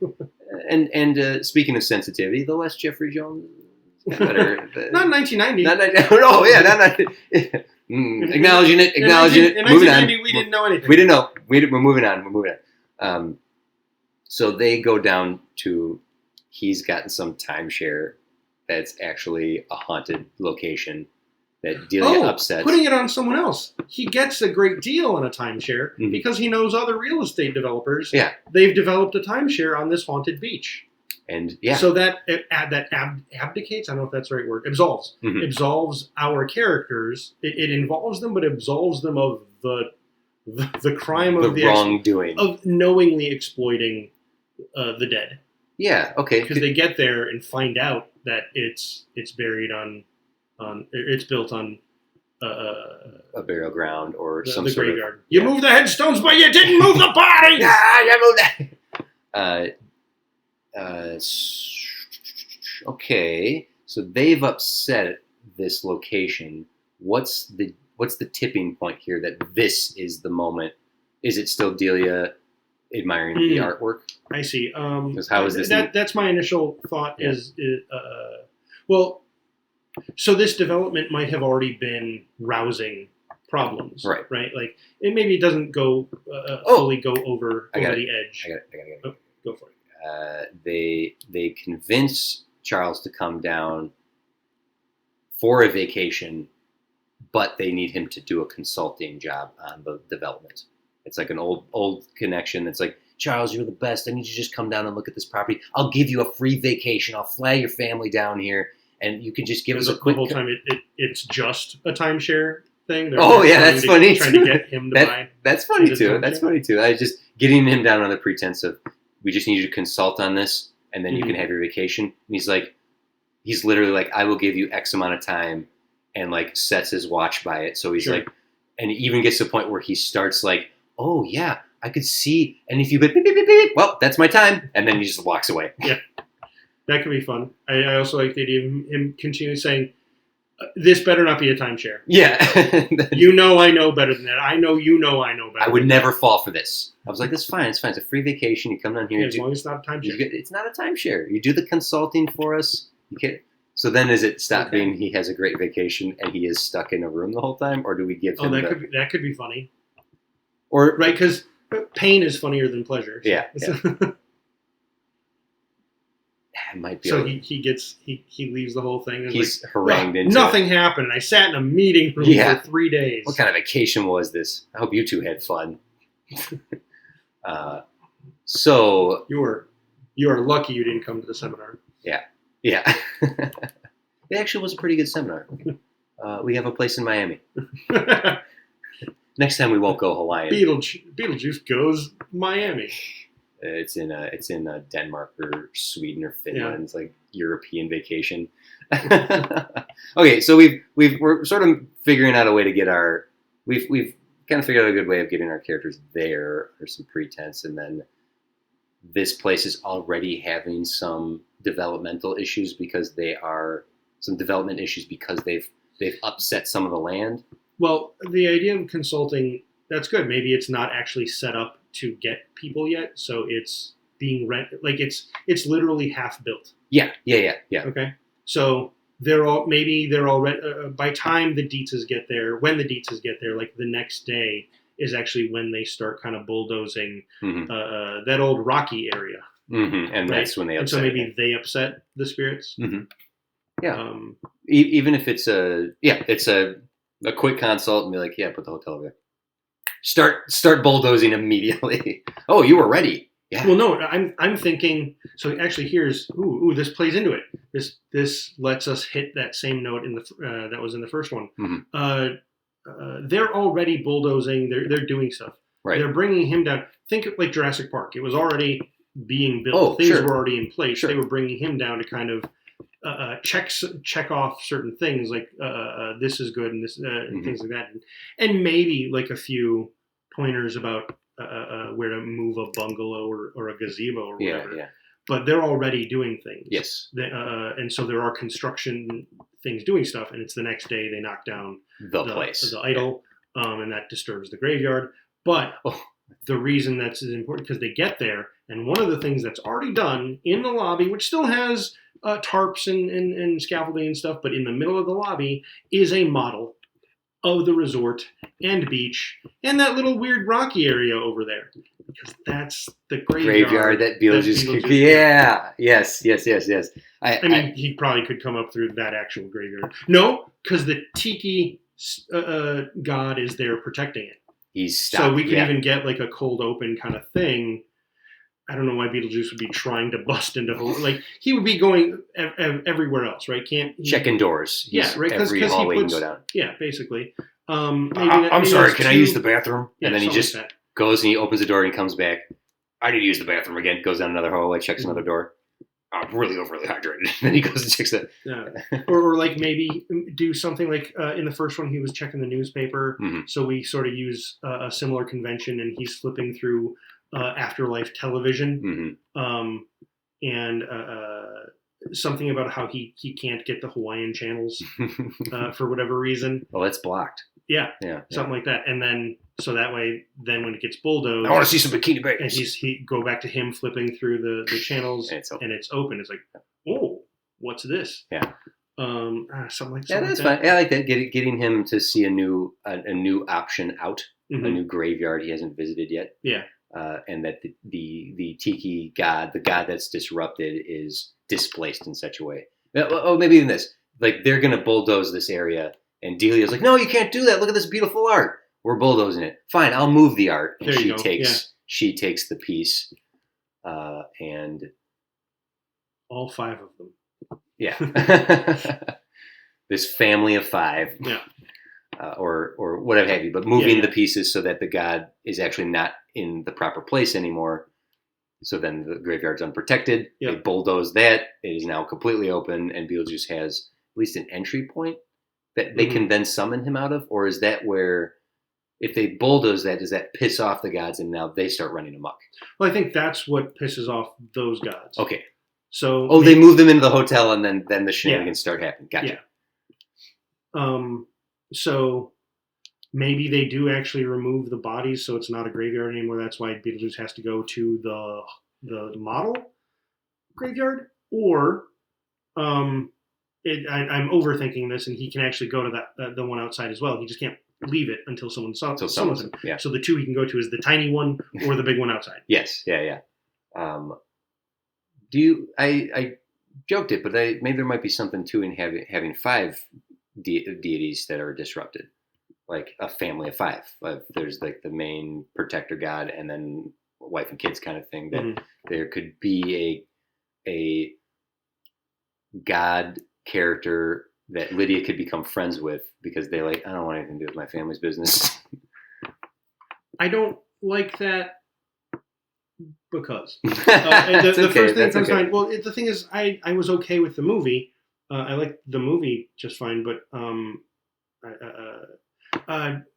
and speaking of sensitivity, the less Jeffrey Jones got better. Not in 1990. Acknowledging it. In Moving 1990, we didn't know anything. We didn't know. We're moving on. So they go down to. He's gotten some timeshare that's actually a haunted location that Delia upsets. Putting it on someone else. He gets a great deal on a timeshare because he knows other real estate developers. Yeah. They've developed a timeshare on this haunted beach. And yeah. So that abdicates, I don't know if that's the right word, absolves. Absolves our characters. It involves them, but absolves them of the crime of the wrongdoing. Of knowingly exploiting the dead. Yeah, okay. Because they get there and find out that it's buried it's built on a burial ground or some the sort graveyard. of. You moved the headstones, but you didn't move the bodies. You moved that. Okay, so they've upset this location. What's the tipping point here that this is the moment? Is it still Delia admiring the artwork? I see. How is this? That's my initial thought. Yeah. Well, so this development might have already been rousing problems, right? Like, maybe it doesn't go fully go over the edge. I got it. Go for it. They convince Charles to come down for a vacation, but they need him to do a consulting job on the development. It's like an old connection. It's like, Charles, you're the best. I need you to just come down and look at this property. I'll give you a free vacation. I'll fly your family down here, and you can just give us a quick. The whole time it's just a timeshare. thing. They're that's funny trying too. to get him to buy. That's funny too. That's funny too. I just getting him down on the pretense of we just need you to consult on this, and then you can have your vacation. And he's literally like, I will give you X amount of time, and like sets his watch by it. So he's like, and he even gets to the point where he starts like, oh yeah, I could see, and if you beep, beep, beep, beep, beep, well, that's my time, and then he just walks away. Yeah, that could be fun. I also like the idea of him continuing saying, this better not be a timeshare. Yeah. I know better than that. I know I know better. I would never fall for this. I was like, that's fine. It's fine. It's a free vacation. You come down here. As long as it's not a timeshare. It's not a timeshare. You do the consulting for us. You can't. So then is it stop being he has a great vacation and he is stuck in a room the whole time? Or do we give him that could be funny. Or right, because pain is funnier than pleasure. So. Yeah. It might be. So he leaves the whole thing. He's harangued into nothing happened. I sat in a meeting room for 3 days. What kind of vacation was this? I hope you two had fun. So you are lucky you didn't come to the seminar. Yeah. It actually was a pretty good seminar. We have a place in Miami. Next time we won't go Hawaiian. Beetlejuice Goes Miami. It's in Denmark or Sweden or Finland. Yeah. It's like European vacation. Okay, so we're sort of figuring out a way to get we've kind of figured out a good way of getting our characters there or some pretense, and then this place is already having some developmental issues because they've upset some of the land. Well, the idea of consulting, that's good. Maybe it's not actually set up to get people yet, so it's being like it's literally half built. Yeah. Okay, so they're already by time the Deetzes get there, like the next day is actually when they start kind of bulldozing that old rocky area. Mm-hmm. And right? That's when they upset. And so maybe they upset the spirits. Mm-hmm. Yeah. Even if it's a quick consult and be like, yeah, put the hotel over there. Start bulldozing immediately. Oh, you were ready. Yeah. Well, no, I'm thinking. So actually, here's this plays into it. This lets us hit that same note in the that was in the first one. Mm-hmm. They're already bulldozing. They're doing stuff. Right. They're bringing him down. Think of like Jurassic Park. It was already being built. Things were already in place. Sure. They were bringing him down to kind of check off certain things like this is good and this and things like that, and maybe like a few pointers about where to move a bungalow or a gazebo or whatever. Yeah. But they're already doing things. Yes. And so there are construction things doing stuff, and it's the next day they knock down the place, the idol, and that disturbs the graveyard. But the reason that's important because they get there, and one of the things that's already done in the lobby, which still has tarps and scaffolding and stuff, but in the middle of the lobby is a model of the resort and beach and that little weird rocky area over there. Because that's the graveyard that Beetlejuice could be. Yeah. Yes. I mean, he probably could come up through that actual graveyard. No, because the tiki god is there protecting it. He's stopped. So we could even get like a cold open kind of thing. I don't know why Beetlejuice would be trying to bust into like he would be going everywhere else, right? Checking doors. Yeah, right. Every hallway he can go down. Yeah, basically. I'm sorry. Can I use the bathroom? Yeah, and then he just goes and he opens the door and he comes back. I need to use the bathroom again. Goes down another hallway, checks another door. I'm really overly hydrated. Then he goes and checks that. Yeah. Or like maybe do something like in the first one he was checking the newspaper. Mm-hmm. So we sort of use a similar convention and he's flipping through Afterlife television. Mm-hmm. And something about how he can't get the Hawaiian channels for whatever reason. Oh, it's blocked. Yeah. Something like that. And then so that way, then when it gets bulldozed, I want to see some bikini babes. And he go back to him flipping through the channels, and it's open. It's like, oh, what's this? Yeah. Something like that. Yeah, that's fine. Yeah, I like that. Getting him to see a new option out, a new graveyard he hasn't visited yet. Yeah. And that the tiki god, the god that's disrupted, is displaced in such a way. Oh, maybe even this. Like they're gonna bulldoze this area, and Delia's like, "No, you can't do that. Look at this beautiful art. We're bulldozing it. Fine, I'll move the art." And she takes the piece, and all 5 of them. Yeah. This family of 5. Yeah. or whatever have you, but moving the pieces so that the god is actually not in the proper place anymore. So then the graveyard's unprotected. Yep. They bulldoze that. It is now completely open, and Beetlejuice has at least an entry point that they can then summon him out of? Or is that where, if they bulldoze that, does that piss off the gods and now they start running amok? Well, I think that's what pisses off those gods. Okay. So they move them into the hotel and then the shenanigans start happening. Gotcha. Yeah. So maybe they do actually remove the bodies, so it's not a graveyard anymore. That's why Beetlejuice has to go to the model graveyard, or I'm overthinking this, and he can actually go to that the one outside as well. He just can't leave it until someone summons him. Yeah. So the two he can go to is the tiny one or the big one outside. Yes. Yeah. I joked it, but maybe there might be something too in having 5 deities that are disrupted, like a family of 5. There's like the main protector god, and then wife and kids kind of thing. That there could be a god character that Lydia could become friends with because they I don't want anything to do with my family's business. I don't like that. Because the first thing that comes to mind. Well, the thing is, I was okay with the movie. I liked the movie just fine, but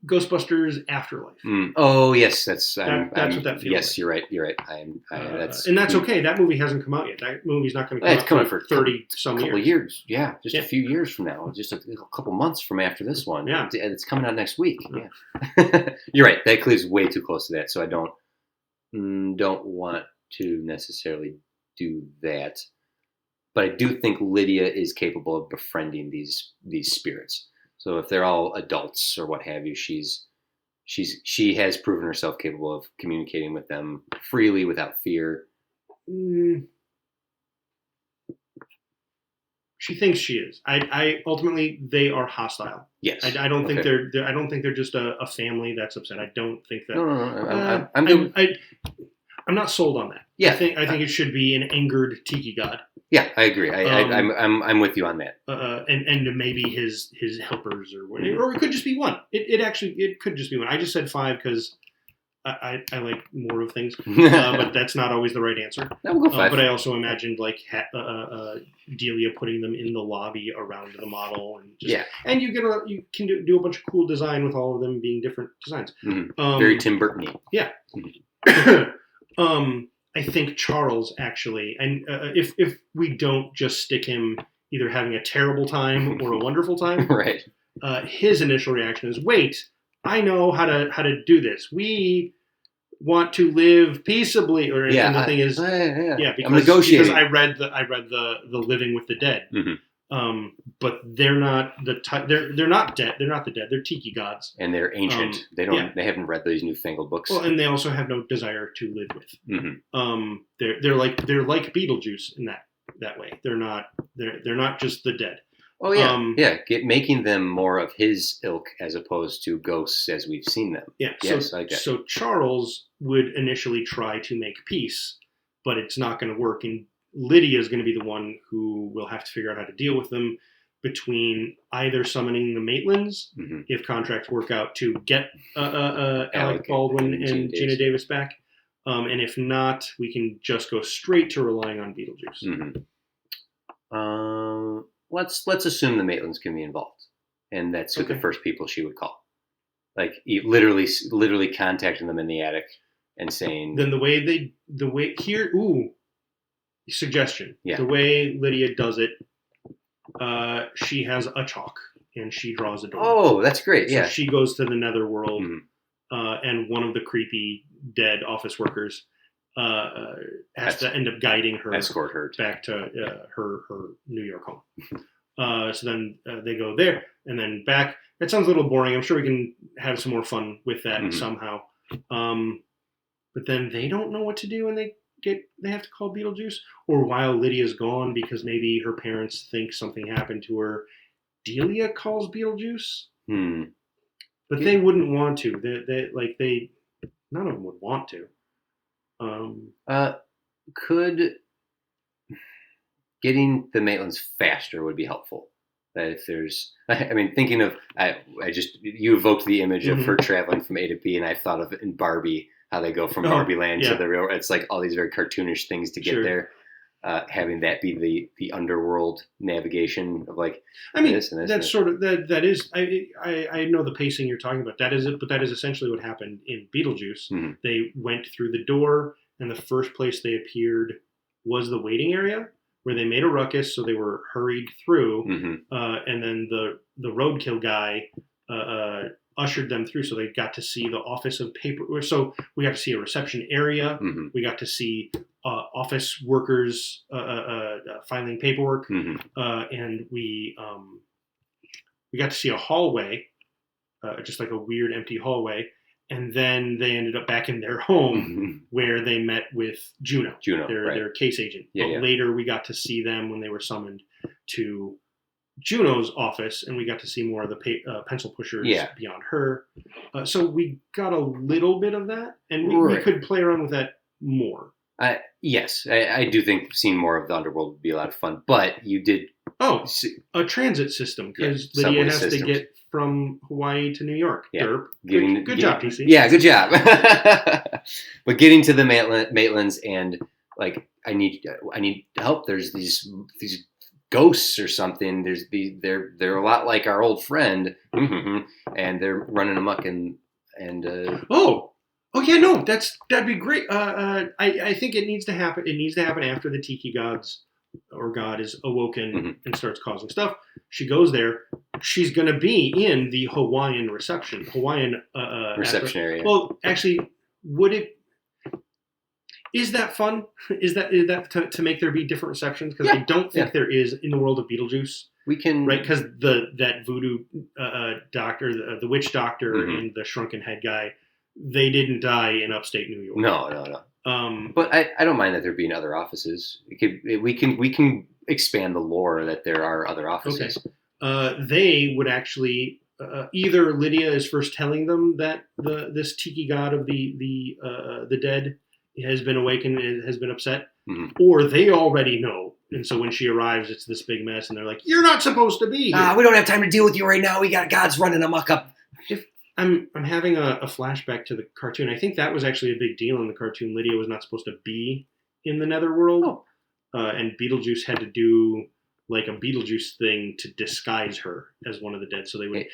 Ghostbusters Afterlife. Oh yes, that's what that feels. Yes, like. You're right. And that's okay. That movie hasn't come out yet. That movie's not going to come out. It's coming for 30 some years. A couple years. Yeah, just a few years from now. Just a couple months from after this one. Yeah, it's coming out next week. Yeah, you're right. That cleaves way too close to that, so I don't want to necessarily do that, but I do think Lydia is capable of befriending these spirits. So if they're all adults or what have you, she has proven herself capable of communicating with them freely without fear. She thinks she is. I ultimately they are hostile. Yes. I don't think they're. I don't think they're just a family that's upset. I don't think that. No. I'm not sold on that. Yeah. I think it should be an angered tiki god. Yeah, I agree. I'm with you on that. And maybe his helpers or it could just be one. It could just be one. I just said 5 because I like more of things, but that's not always the right answer. No, we'll go 5. But I also imagined Delia putting them in the lobby around the model, and you can do a bunch of cool design with all of them being different designs. Very Tim Burton-y. Yeah. I think Charles actually, and if we don't just stick him either having a terrible time or a wonderful time, right? His initial reaction is, "Wait, I know how to do this. We want to live peaceably." And the thing is, because I read the Living with the Dead, but they're not they're not dead. They're not the dead. They're tiki gods, and they're ancient. They haven't read these newfangled books. Well, and they also have no desire to live with. They're like Beetlejuice in that way. They're not just the dead. Oh yeah, making them more of his ilk as opposed to ghosts as we've seen them. Yeah. Yes, so Charles would initially try to make peace, but it's not going to work. And Lydia is going to be the one who will have to figure out how to deal with them, between either summoning the Maitlands, if contracts work out, to get Alec Baldwin and Gina Davis back, and if not, we can just go straight to relying on Beetlejuice. Let's assume the Maitlands can be involved, and that's who the first people she would call. Like literally contacting them in the attic and saying. Then the way here, suggestion. Yeah. The way Lydia does it, she has a chalk and she draws a door. Oh, that's great! Yeah. So she goes to the netherworld, and one of the creepy dead office workers has to end up guiding her, escort her back to her New York home. So then they go there and then back. That sounds a little boring. I'm sure we can have some more fun with that somehow. But then they don't know what to do, and they have to call Beetlejuice. Or while Lydia's gone, because maybe her parents think something happened to her, Delia calls Beetlejuice. But they wouldn't want to. They none of them would want to. Could getting the Maitlands faster would be helpful. That if there's, I mean, thinking of, you evoked the image of her traveling from A to B, and I thought of it in Barbie, how they go from Barbie Land to the real. It's like all these very cartoonish things to get there. Having that be the underworld navigation of like, I mean, this and this. That's sort of that is. I know the pacing you're talking about. That is it, but that is essentially what happened in Beetlejuice. Mm-hmm. They went through the door, and the first place they appeared was the waiting area, where they made a ruckus, so they were hurried through, and then the roadkill guy ushered them through, so they got to see the office of paper. So we got to see a reception area. Mm-hmm. We got to see office workers filing paperwork, and we got to see a hallway, just like a weird empty hallway. And then they ended up back in their home where they met with Juno, their case agent. But later we got to see them when they were summoned to Juno's office, and we got to see more of the pencil pushers beyond her. So we got a little bit of that, and we could play around with that more. Yes, I do think seeing more of the underworld would be a lot of fun. But you did... a transit system, because Lydia has to get from Hawaii to New York. Yeah. Good job, DC. Yeah, good job. But getting to the Maitlands, and like I need help. There's these ghosts or something. They're a lot like our old friend, and they're running amok and Oh yeah, no, that'd be great. I think it needs to happen. It needs to happen after the Tiki gods or God is awoken and starts causing stuff. She goes there. She's going to be in the Hawaiian reception area. Well, actually, is that fun? Is that to make there be different receptions? Because I don't think there is in the world of Beetlejuice. We can, right? Because that voodoo doctor, the witch doctor, and the shrunken head guy, they didn't die in upstate New York. No. But I don't mind that there being other offices. We can expand the lore that there are other offices. Okay. They would actually either Lydia is first telling them that this tiki god of the dead has been awakened and has been upset, or they already know. And so when she arrives, it's this big mess, and they're like, "You're not supposed to be here. We don't have time to deal with you right now. We got gods running amok up." I'm having a flashback to the cartoon. I think that was actually a big deal in the cartoon. Lydia was not supposed to be in the netherworld, and Beetlejuice had to do like a Beetlejuice thing to disguise her as one of the dead. So they would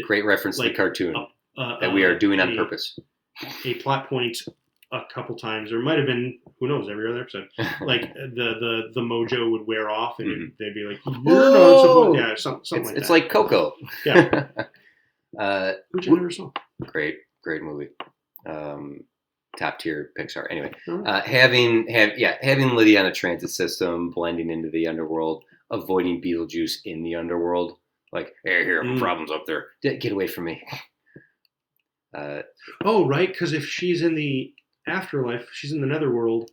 great reference to the cartoon that we are doing on purpose. A plot point a couple times, or it might have been, who knows, every other episode. Like the mojo would wear off, and they'd be like, "You're not supposed." Something like that. It's like Coco. Yeah. Which I never saw. Great movie. Top tier Pixar. Anyway, having Lydia on a transit system, blending into the underworld, avoiding Beetlejuice in the underworld. Like, here, problems up there. Get away from me. Right, because if she's in the afterlife, she's in the netherworld.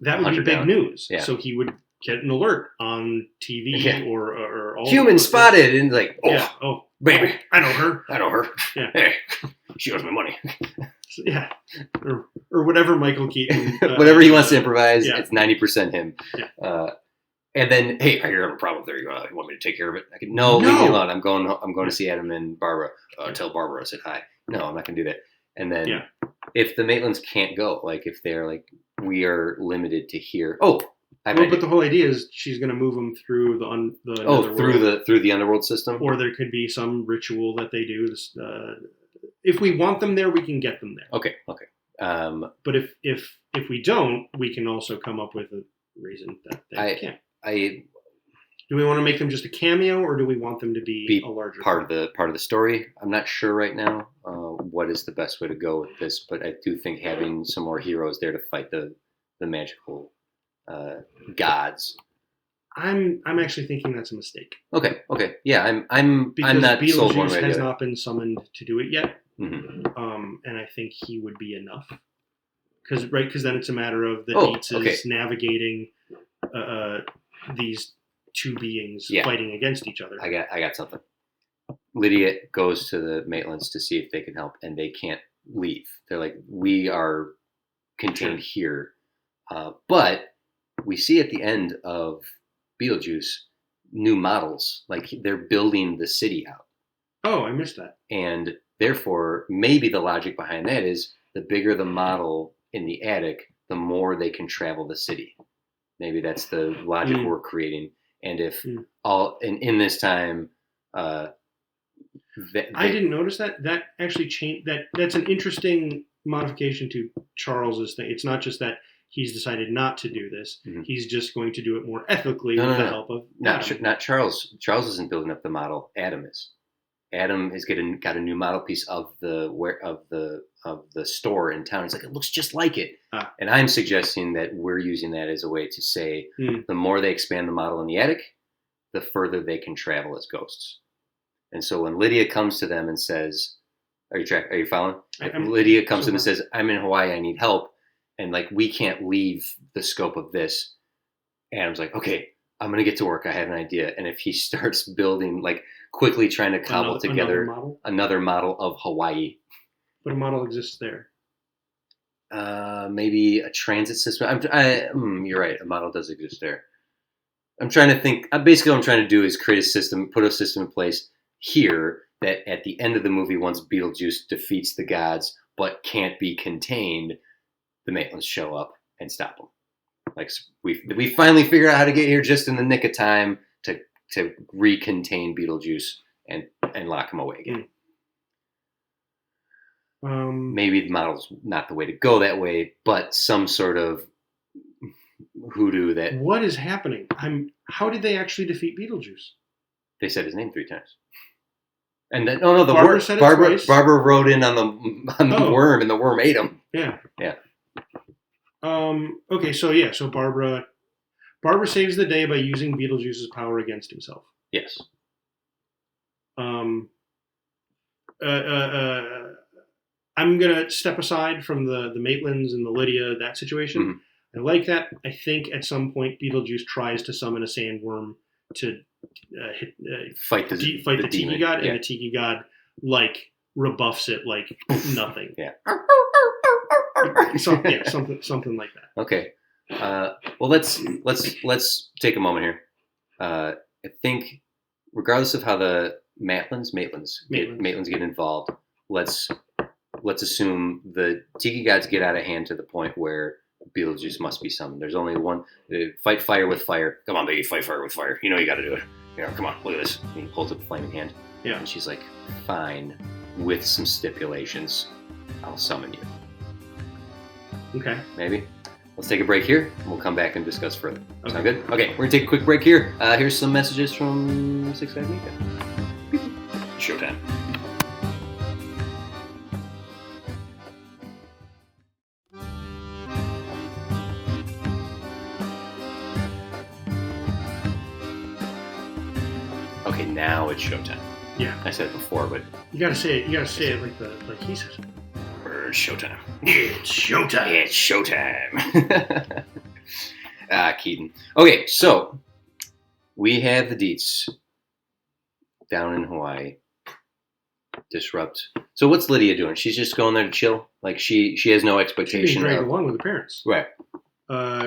That would be big news. Yeah. So he would get an alert on TV or all human spotted, and like, baby, I know her. Yeah. Hey, she owes me money. Yeah. Or whatever Michael Keaton. Whatever he wants to improvise, it's 90% him. Yeah. And then, hey, I hear I have a problem there. You want me to take care of it? I can, no, leave me alone. I'm going to see Adam and Barbara. Tell Barbara I said hi. No, I'm not going to do that. And then if the Maitlands can't go, like if they're like, we are limited to here. But the whole idea is she's going to move them through through the underworld system, or there could be some ritual that they do. If we want them there, we can get them there. Okay. But if we don't, we can also come up with a reason that they can't. Do we want to make them just a cameo, or do we want them to be a larger part of the story? I'm not sure right now what is the best way to go with this, but I do think having some more heroes there to fight the magical gods. I'm actually thinking that's a mistake. Okay. Yeah, I'm not Beetlejuice sold one way. Has not been summoned to do it yet. Mm-hmm. And I think he would be enough. Because then it's a matter of the Deetzes navigating these two beings fighting against each other. I got something. Lydia goes to the Maitlands to see if they can help, and they can't leave. They're like, we are contained here. But we see at the end of Beetlejuice new models. Like they're building the city out. Oh, I missed that. And therefore, maybe the logic behind that is the bigger the model in the attic, the more they can travel the city. Maybe that's the logic we're creating. And if in this time, I didn't notice that. That actually changed. That's an interesting modification to Charles's thing. It's not just that he's decided not to do this. Mm-hmm. He's just going to do it more ethically with the help of not Charles. Charles isn't building up the model. Adam is. Adam has got a new model piece of the store in town. It's like, it looks just like it. And I'm suggesting that we're using that as a way to say the more they expand the model in the attic, the further they can travel as ghosts. And so when Lydia comes to them and says, are you following? Lydia comes to them and says, I'm in Hawaii, I need help. And like, we can't leave the scope of this. Adam's like, okay, I'm going to get to work. I have an idea. And if he starts building, like quickly trying to cobble together another model of Hawaii. But a model exists there. Maybe a transit system. You're right. A model does exist there. I'm trying to think. Basically, what I'm trying to do is create a system, put a system in place here that at the end of the movie, once Beetlejuice defeats the gods but can't be contained, the Maitlands show up and stop them. Like we finally figured out how to get here just in the nick of time to recontain Beetlejuice and lock him away again. Maybe the model's not the way to go that way, but some sort of hoodoo that... What is happening? How did they actually defeat Beetlejuice? They said his name 3 times. And then, Barbara rode in on the worm, and the worm ate him. Yeah. Yeah. Okay, so Barbara saves the day by using Beetlejuice's power against himself. Yes. I'm gonna step aside from the Maitlands and the Lydia, that situation. Mm-hmm. I like that. I think at some point Beetlejuice tries to summon a sandworm to fight the Tiki God, and the Tiki God like rebuffs it like nothing. Yeah. Something like that. Okay. Well, let's take a moment here. I think, regardless of how the Maitlands get involved, let's assume the Tiki Gods get out of hand to the point where Beetlejuice must be summoned. There's only one. Fight fire with fire. Come on, baby, fight fire with fire. You know you got to do it. Come on, look at this. And he pulls up the flaming hand. Yeah. And she's like, fine, with some stipulations, I'll summon you. Okay. Maybe. Let's take a break here, and we'll come back and discuss further. Okay. Sound good? Okay, we're going to take a quick break here. Here's some messages from 6 5 Weekend. Showtime. Okay, now it's showtime. Yeah. I said it before, but... You gotta say it like he says it. It's showtime. It's showtime. It's showtime. Keaton. Okay, so we have the Deetz down in Hawaii. Disrupt. So what's Lydia doing? She's just going there to chill? Like she has no expectation. She's being dragged along with the parents. Right.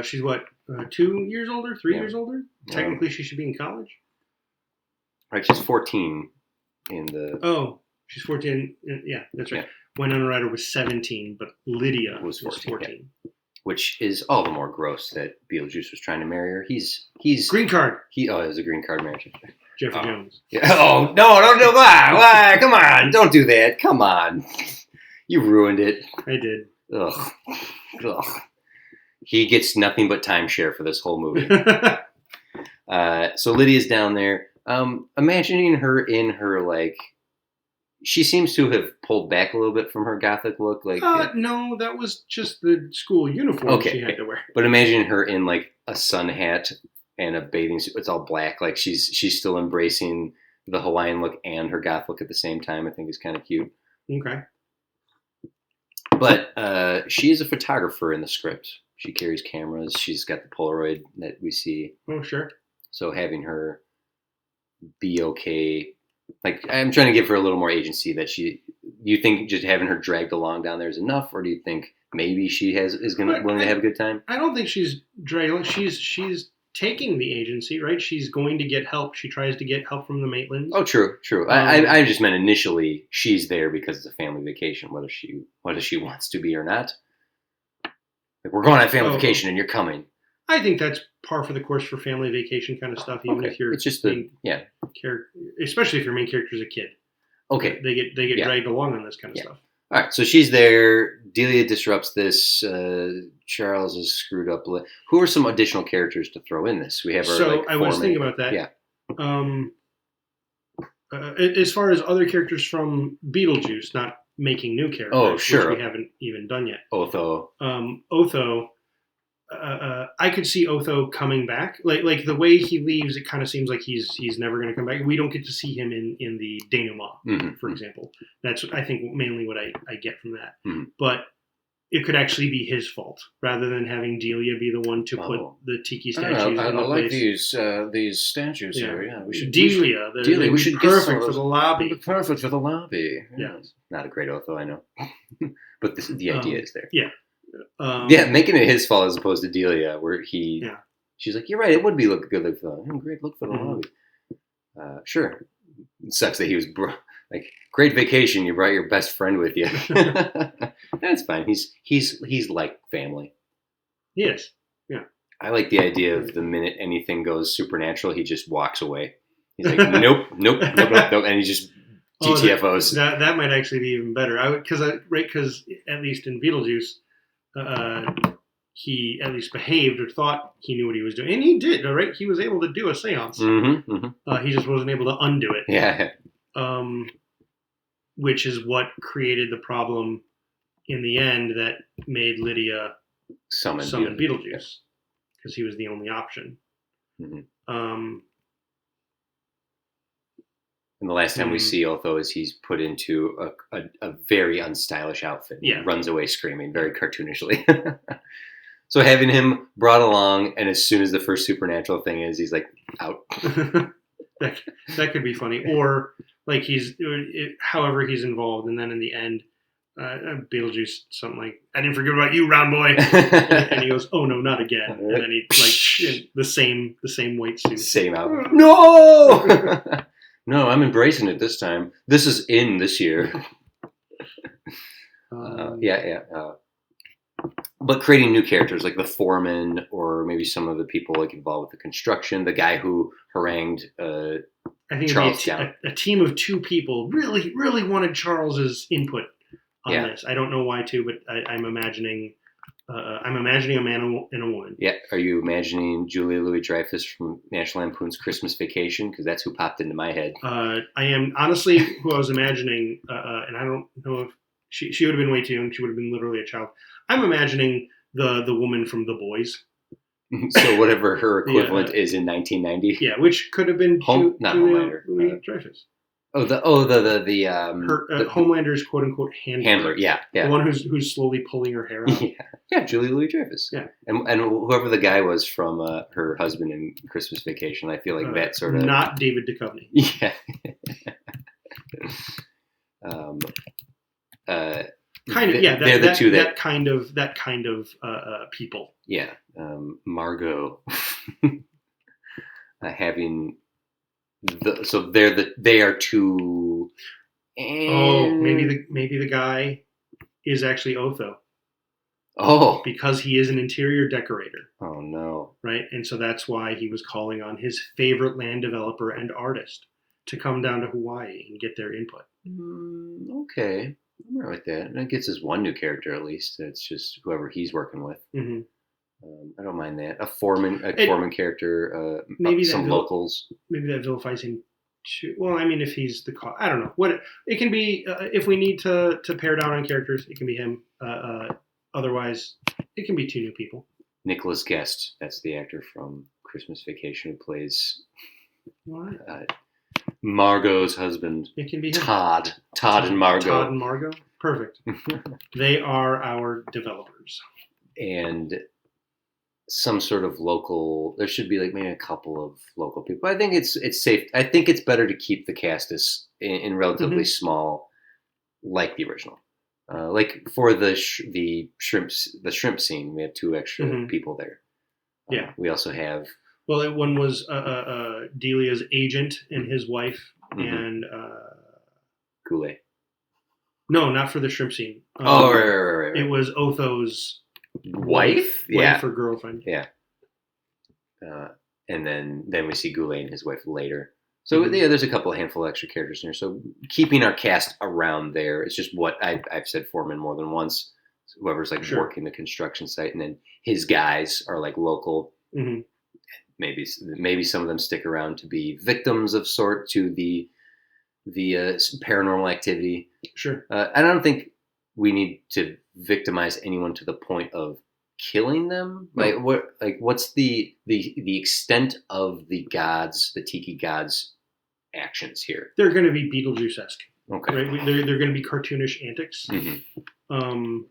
She's what, 2 years older? 3 years older? Technically, she should be in college. Right, she's 14 in the... Oh, she's 14. Yeah, that's right. Yeah. Winona Ryder was 17, but Lydia was 14. Yeah. Which is all the more gross that Beetlejuice was trying to marry her. He's green card. It was a green card marriage. Jeffrey Jones. Yeah. Oh, no, don't do that. Why? Come on, don't do that. Come on. You ruined it. I did. Ugh. He gets nothing but timeshare for this whole movie. So Lydia's down there. Imagining her in her, like, she seems to have pulled back a little bit from her gothic look. Like, no, that was just the school uniform she had to wear. But imagine her in like a sun hat and a bathing suit. It's all black. Like she's still embracing the Hawaiian look and her goth look at the same time. I think is kind of cute. Okay. But she is a photographer in the script. She carries cameras. She's got the Polaroid that we see. Oh, sure. So having her be okay. Like, I'm trying to give her a little more agency that you think just having her dragged along down there is enough, or do you think maybe she is willing to have a good time? I don't think she's dragged. She's taking the agency, right? She's going to get help. She tries to get help from the Maitlands. Oh, true. I just meant initially she's there because it's a family vacation, whether she wants to be or not. Like, we're going on family vacation and you're coming. I think that's par for the course for family vacation kind of stuff. Even if you're, it's just especially if your main character is a kid. Okay, they get dragged along on this kind of stuff. All right, so she's there. Delia disrupts this. Charles is screwed up. Who are some additional characters to throw in this? We have our, I was thinking about that. Yeah. As far as other characters from Beetlejuice, not making new characters. Oh, sure. Which we haven't even done yet. Otho. I could see Otho coming back. Like the way he leaves, it kind of seems like he's never going to come back. We don't get to see him in the denouement, for example. That's, I think, mainly what I get from that. Mm-hmm. But it could actually be his fault rather than having Delia be the one to put the tiki statues. I like these statues here. Yeah, we should Delia. We should be perfect for the lobby. Perfect for the lobby. Yeah, not a great Otho, I know, but the idea is there. Yeah. Making it his fault as opposed to Delia, where she's like, you're right, it would be great look for the lobby. Sure. It sucks that he was like, great vacation, you brought your best friend with you. That's fine. He's like family. Yes. Yeah. I like the idea of the minute anything goes supernatural, he just walks away. He's like, nope, and he just GTFOs. That might actually be even better. Because at least in Beetlejuice, he at least behaved or thought he knew what he was doing. And he did, right? He was able to do a seance. He just wasn't able to undo it. Yeah. Which is what created the problem in the end that made Lydia summon Beetlejuice. Because he was the only option. And the last time we see Otho is he's put into a very unstylish outfit. Yeah. Runs away screaming very cartoonishly. So having him brought along, and as soon as the first supernatural thing is, he's like, out. that could be funny. Or like however he's involved, and then in the end, Beetlejuice, something like, I didn't forget about you, round boy. and he goes, oh no, not again. And then he in the same white suit. Same outfit. No! No, I'm embracing it this time. This is in this year. But creating new characters like the foreman, or maybe some of the people like involved with the construction, the guy who harangued I think Charles a team of two people really, really wanted Charles's input on this. I don't know why too, but I'm imagining a man and a woman. Yeah. Are you imagining Julia Louis-Dreyfus from National Lampoon's Christmas Vacation? Because that's who popped into my head. I am honestly who I was imagining, and I don't know if she would have been way too young. She would have been literally a child. I'm imagining the woman from The Boys. So whatever her equivalent is in 1990. Yeah, which could have been Homelander. Louis-Dreyfus. The Homelander's quote unquote handler. Yeah. The one who's slowly pulling her hair out. Yeah, Julia Louis-Dreyfus. Yeah, and whoever the guy was from her husband in Christmas Vacation, I feel like that sort of not David Duchovny. Yeah. Kind of, yeah. They're the two that kind of people. Yeah, Margot having they are two. Maybe the guy is actually Otho. Oh, because he is an interior decorator. Oh no! Right, and so that's why he was calling on his favorite land developer and artist to come down to Hawaii and get their input. Okay. I'm right with that. And it gets us one new character at least. It's just whoever he's working with. Mm-hmm. I don't mind that. A foreman character. Maybe some locals. Maybe that vilifies him too. Well, I mean, if he's the I don't know what it can be. If we need to pare down on characters, it can be him. Otherwise, it can be two new people. Nicholas Guest. That's the actor from Christmas Vacation who plays. What? Margot's husband. It can be him. Todd and Margot. Todd and Margot. Perfect. They are our developers. And some sort of local. There should be like maybe a couple of local people. I think it's safe. I think it's better to keep the cast as in relatively small, like the original. Like for the shrimp scene, we have two extra people there. Yeah. We also have Well, one was Delia's agent and his wife, and Goulet. No, not for the shrimp scene. Right. It was Otho's wife or girlfriend. Yeah. And then we see Goulet and his wife later. So there's a handful of extra characters in here. So keeping our cast around there, it's just what I've said Foreman more than once. Whoever's working the construction site, and then his guys are local. Mm-hmm. Maybe some of them stick around to be victims of sort to the paranormal activity. Sure. I don't think we need to victimize anyone to the point of killing them. No. What's the extent of the Tiki gods' actions here? They're going to be Beetlejuice-esque. Okay. Right? They're going to be cartoonish antics. Mm-hmm.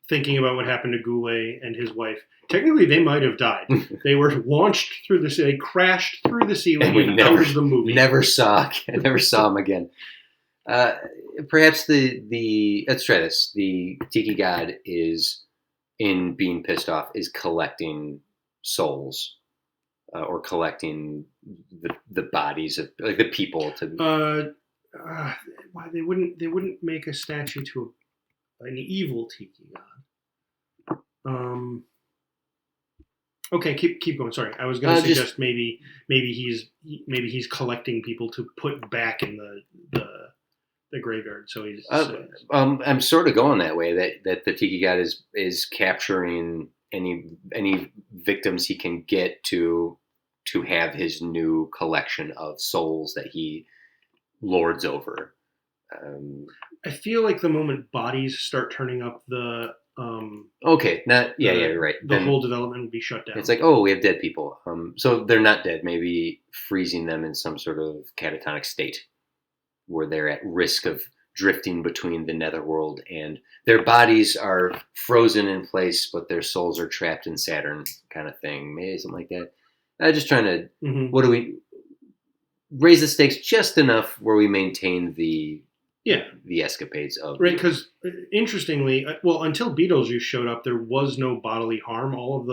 Thinking about what happened to Goulet and his wife. Technically, they might have died. They were launched through the ceiling, crashed through the ceiling, and out of the movie. Never saw them again. Perhaps let's try this. The Tiki god is, in being pissed off, is collecting souls, or collecting the bodies of the people to. Why they wouldn't make a statue to an evil Tiki god. Okay, keep going. Sorry, I was going to suggest maybe he's collecting people to put back in the graveyard. So he's. I'm sort of going that way. That the Tiki god is capturing any victims he can get to have his new collection of souls that he lords over. I feel like the moment bodies start turning up the. Okay, right. The then whole development would be shut down. It's we have dead people. So they're not dead. Maybe freezing them in some sort of catatonic state, where they're at risk of drifting between the netherworld, and their bodies are frozen in place, but their souls are trapped in Saturn, kind of thing. Maybe something like that. I'm just trying to. Mm-hmm. What do we raise the stakes just enough where we maintain the escapades of right? Because interestingly, until Beetlejuice showed up, there was no bodily harm. All of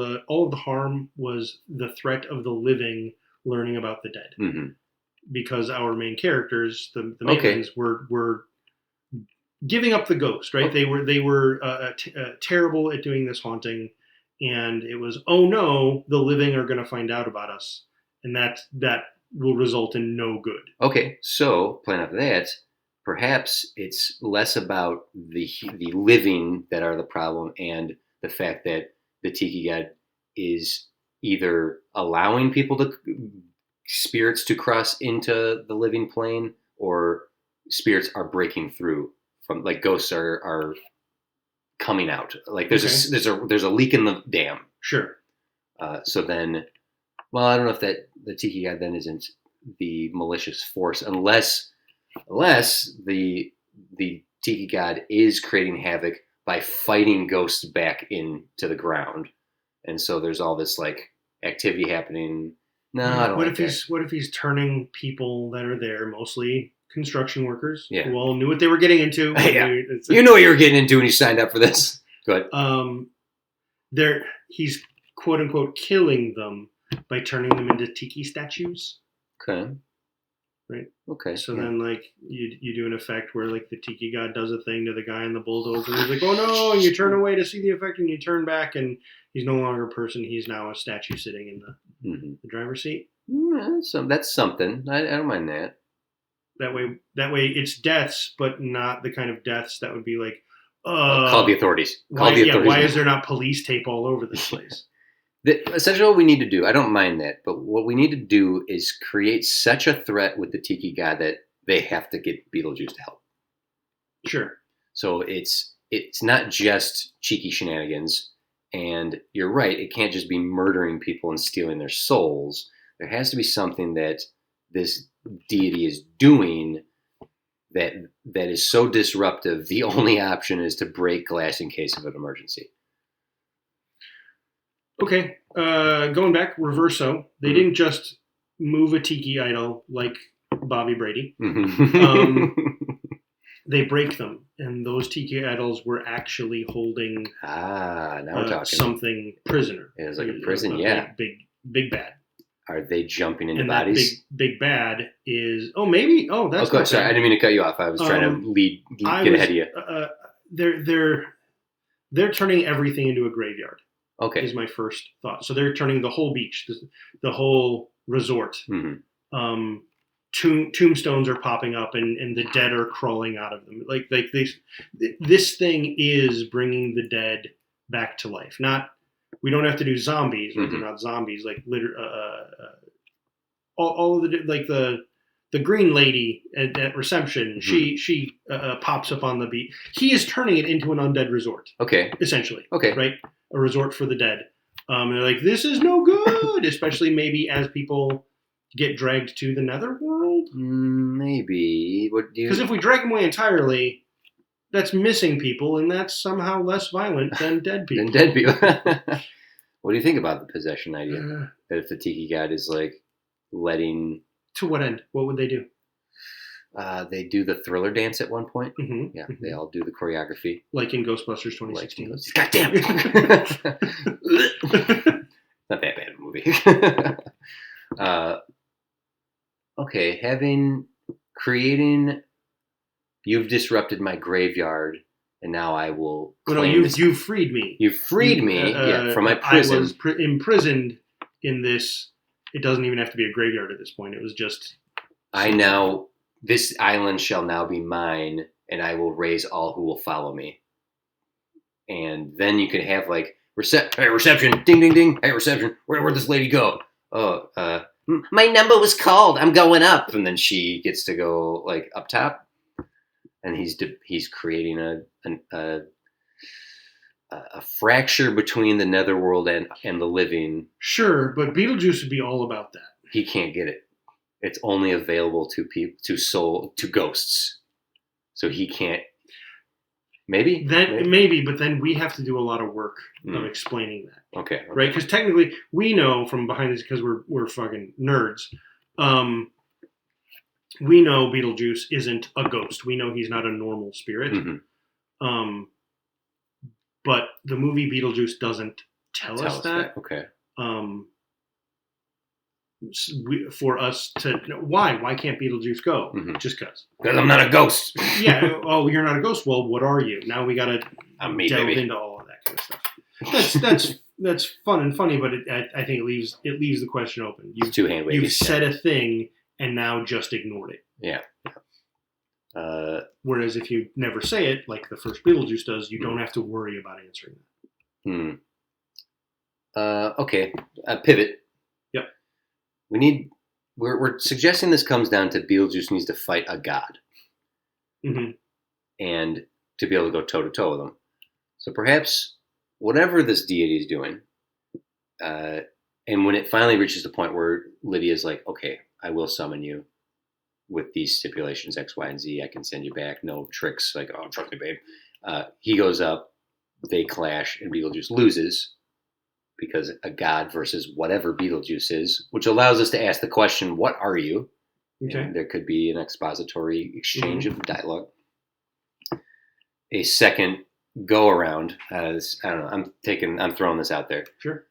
the harm was the threat of the living learning about the dead. Mm-hmm. Because our main characters, the maidens, were giving up the ghost. Right? Okay. They were terrible at doing this haunting, and it was, oh no, the living are going to find out about us, and that will result in no good. Okay, so playing off that. Perhaps it's less about the living that are the problem, and the fact that the Tiki god is either allowing spirits to cross into the living plane, or spirits are breaking through from ghosts are coming out. There's a leak in the dam. Sure. So then, I don't know if that the Tiki god then isn't the malicious force, unless the Tiki god is creating havoc by fighting ghosts back into the ground, and so there's all this activity happening. No, I don't. What if he's turning people that are there, mostly construction workers, who all knew what they were getting into? You know what you were getting into when you signed up for this. Go ahead. He's quote unquote killing them by turning them into Tiki statues. Okay. Right. Okay. So then, you do an effect where the Tiki god does a thing to the guy in the bulldozer, and he's like, "Oh no!" And you turn away to see the effect, and you turn back, and he's no longer a person; he's now a statue sitting in the driver's seat. So that's something. I don't mind that. That way, it's deaths, but not the kind of deaths that would be call the authorities. Why is there not police tape all over this place? Essentially what we need to do, I don't mind that, but what we need to do is create such a threat with the Tiki god that they have to get Beetlejuice to help. Sure. So it's not just cheeky shenanigans, and you're right, it can't just be murdering people and stealing their souls. There has to be something that this deity is doing that is so disruptive, the only option is to break glass in case of an emergency. Okay, going back, reverso. They didn't just move a tiki idol like Bobby Brady. They break them, and those tiki idols were actually holding now we're talking something prisoner. It was like a prison, big bad. are they jumping into and bodies? that big bad is maybe that's okay. Sorry, I didn't mean to cut you off. I was trying to get ahead of you. They're turning everything into a graveyard. Okay, is my first thought. So they're turning the whole beach, the whole resort. Mm-hmm. Tombstones are popping up, and the dead are crawling out of them. Like this thing is bringing the dead back to life. Not we don't have to do zombies. Right? Mm-hmm. They're not zombies. Like all of the green lady at reception. Mm-hmm. She pops up on the beach. He is turning it into an undead resort. Okay, essentially. Okay, right. A resort for the dead. And they're like, this is no good, especially maybe as people get dragged to the netherworld. Maybe. Because if we drag them away entirely, that's missing people, and that's somehow less violent than dead people. What do you think about the possession idea? That if the tiki god is like letting... To what end? What would they do? They do the Thriller dance at one point. Mm-hmm. Yeah, they all do the choreography. Like in Ghostbusters 2016. God damn it! Not that bad of a movie. Okay, creating... You've disrupted my graveyard, and now I will claim... you've freed me. You've freed me from my prison. I was imprisoned in this... It doesn't even have to be a graveyard at this point. It was just... This island shall now be mine, and I will raise all who will follow me. And then you can have like hey, reception, ding ding ding. Hey, reception, where'd this lady go? Oh, my number was called. I'm going up, and then she gets to go like up top, and he's creating a fracture between the netherworld and the living. Sure, but Beetlejuice would be all about that. He can't get it. It's only available to ghosts, so he can't. Maybe but then we have to do a lot of work of explaining that. Okay. Right? Because technically, we know from behind this because we're fucking nerds. We know Beetlejuice isn't a ghost. We know he's not a normal spirit. Mm-hmm. But the movie Beetlejuice doesn't tell us that. Okay. For us to why can't Beetlejuice go? Mm-hmm. Just because I'm not a ghost. Yeah. Oh, you're not a ghost. Well, what are you? Now we gotta delve into all of that kind of stuff. That's fun and funny, but I think it leaves the question open. It's two hand waving. You've said a thing and now just ignored it. Yeah. Whereas if you never say it, like the first Beetlejuice does, you don't have to worry about answering that. Okay. Pivot. We're suggesting this comes down to Beetlejuice needs to fight a god. Mm-hmm. And to be able to go toe to toe with him. So perhaps whatever this deity is doing, and when it finally reaches the point where Lydia's like, okay, I will summon you with these stipulations, X, Y, and Z, I can send you back, no tricks, like, oh, trust me, babe. He goes up, they clash, and Beetlejuice loses. Because a god versus whatever Beetlejuice is, which allows us to ask the question, what are you? Okay. And there could be an expository exchange of dialogue. A second go around as, I don't know, I'm throwing this out there. Sure.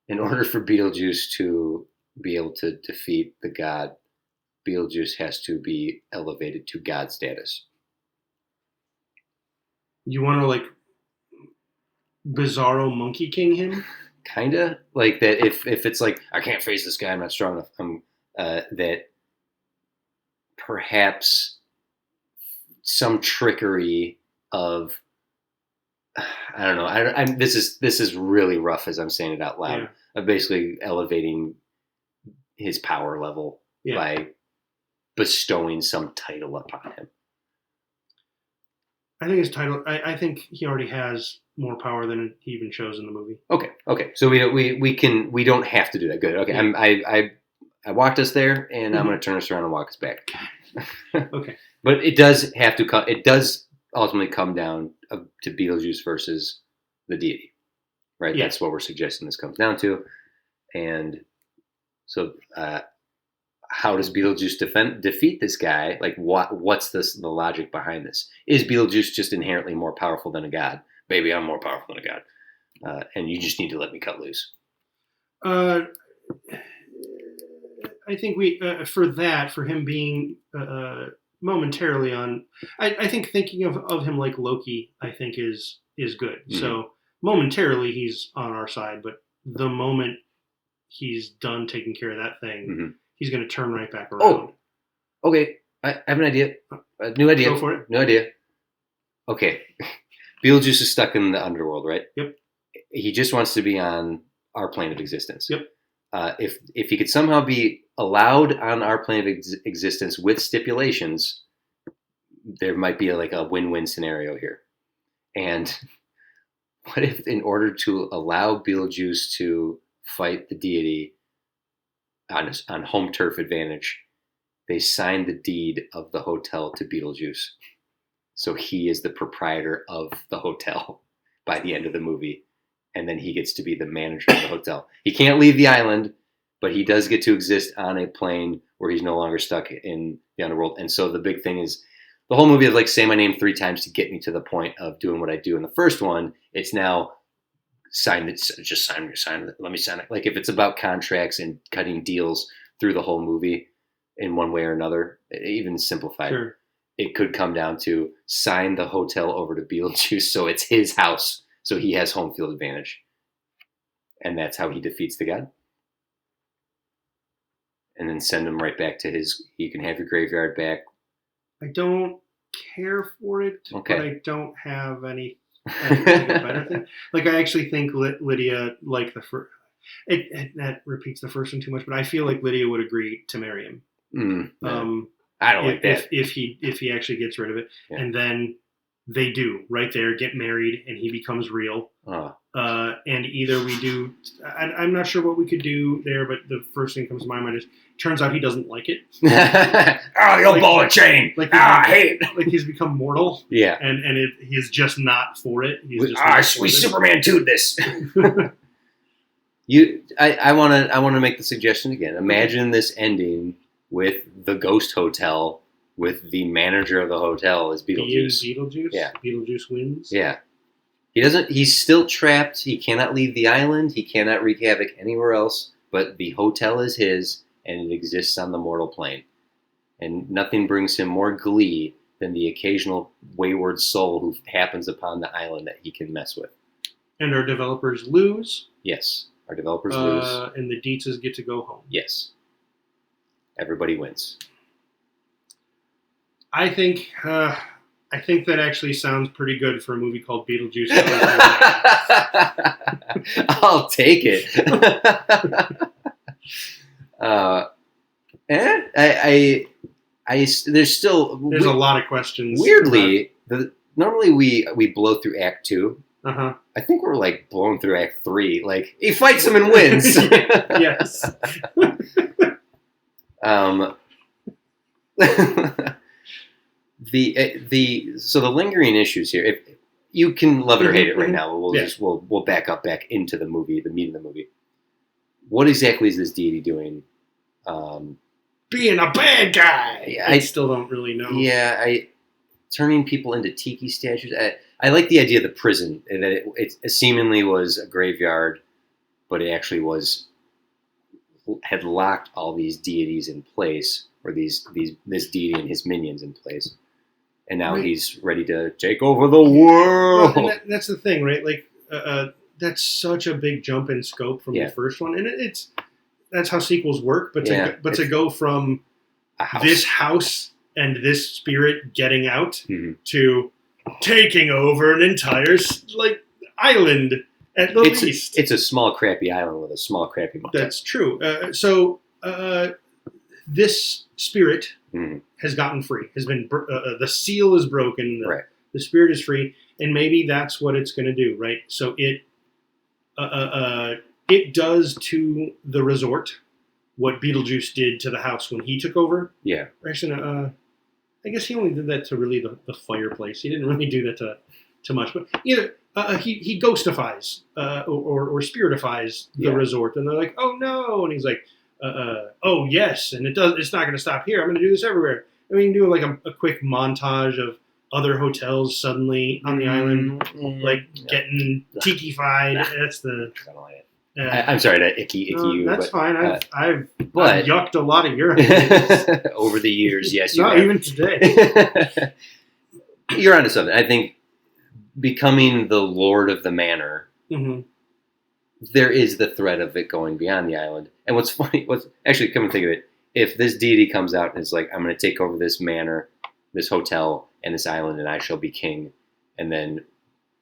In order for Beetlejuice to be able to defeat the god, Beetlejuice has to be elevated to god status. You want to like Bizarro Monkey King him? Kinda like that. If it's like I can't face this guy, I'm not strong enough. That perhaps some trickery of I don't know. This is really rough as I'm saying it out loud. Of basically elevating his power level by bestowing some title upon him. I think his title. I think he already has more power than he even shows in the movie. Okay. So we don't have to do that. Good. Okay. Yeah. I walked us there, and I'm going to turn us around and walk us back. Okay. But it does have to come. It does ultimately come down to Beetlejuice versus the deity, right? Yeah. That's what we're suggesting this comes down to, and so. How does Beetlejuice defeat this guy? Like, what's the logic behind this? Is Beetlejuice just inherently more powerful than a god? Baby, I'm more powerful than a god. And you just need to let me cut loose. I think we for him being momentarily on. I think thinking of him like Loki, I think is good. Mm-hmm. So momentarily he's on our side, but the moment he's done taking care of that thing, mm-hmm. he's going to turn right back around. Oh, okay. I have an idea. A new idea. Go for it. New idea. Okay. Beetlejuice is stuck in the underworld, right? Yep. He just wants to be on our plane of existence. Yep. If he could somehow be allowed on our plane of existence with stipulations, there might be like a win-win scenario here. And what if, in order to allow Beetlejuice to fight the deity on home turf advantage, they signed the deed of the hotel to Beetlejuice, so he is the proprietor of the hotel by the end of the movie, and then he gets to be the manager of the hotel. He can't leave the island, but he does get to exist on a plane where he's no longer stuck in the underworld. And so the big thing is, the whole movie of like say my name 3 times to get me to the point of doing what I do in the first one. It's now sign it, just sign it. Let me sign it. Like if it's about contracts and cutting deals through the whole movie in one way or another, even simplified, sure. It could come down to sign the hotel over to Beetlejuice so it's his house, so he has home field advantage. And that's how he defeats the god. And then send him right back to you can have your graveyard back. I don't care for it, okay. But I don't have any better thing. Like I actually think Lydia, like the first, that repeats the first one too much, but I feel like Lydia would agree to marry him. I don't like that. If he actually gets rid of it, yeah. And then they do right there get married, and he becomes real. And either we do, I'm not sure what we could do there, but the first thing that comes to my mind is, turns out he doesn't like it. Your ball and chain. I hate it. Like he's become mortal. Yeah. And he's just not for it. He's just we Superman 2'd this. I want to make the suggestion again. Imagine this ending with the ghost hotel, with the manager of the hotel as Beetlejuice. Beetlejuice? Yeah. Beetlejuice wins? Yeah. He's still trapped. He cannot leave the island. He cannot wreak havoc anywhere else, but the hotel is his, and it exists on the mortal plane. And nothing brings him more glee than the occasional wayward soul who happens upon the island that he can mess with. And our developers lose. Yes. Our developers lose. And the Deetzes get to go home. Yes. Everybody wins. I think that actually sounds pretty good for a movie called Beetlejuice Goes Hawaiian. I'll take it. There's a lot of questions. Weirdly, normally we blow through Act 2. Uh-huh. I think we're like blown through Act 3. Like he fights him and wins. Yes. So the lingering issues here. If you can love it or hate it right now, we'll back into the movie, the meat of the movie. What exactly is this deity doing? Being a bad guy. I still don't really know. Yeah, turning people into tiki statues. I like the idea of the prison, and that it seemingly was a graveyard, but it actually had locked all these deities in place, or this deity and his minions in place, and now he's ready to take over the world. Well, and that's the thing, right? Like that's such a big jump in scope from the first one, and that's how sequels work. But to go from this house and this spirit getting out to taking over an entire island at the least. It's a small crappy island with a small crappy mountain. That's true. So this spirit has gotten free. Has been the seal is broken. The spirit is free, and maybe that's what it's going to do, right? So it does to the resort what Beetlejuice did to the house when he took over. Yeah. Actually, I guess he only did that to really the fireplace. He didn't really do that to much. But either he ghostifies or spiritifies the resort, and they're like, "Oh no!" And he's like, "Oh yes!" And it's not going to stop here. I'm going to do this everywhere. I mean, do like a quick montage of other hotels suddenly on the island, like getting tiki-fied. That's the. I don't like it. I'm sorry to icky you. That's fine. I've but yucked a lot of urine over the years. Yes, you not have. even today. You're onto something. I think becoming the lord of the manor, there is the threat of it going beyond the island. And what's funny, actually, come and think of it, if this deity comes out and is like, I'm going to take over this manor, this hotel, and this island, and I shall be king, and then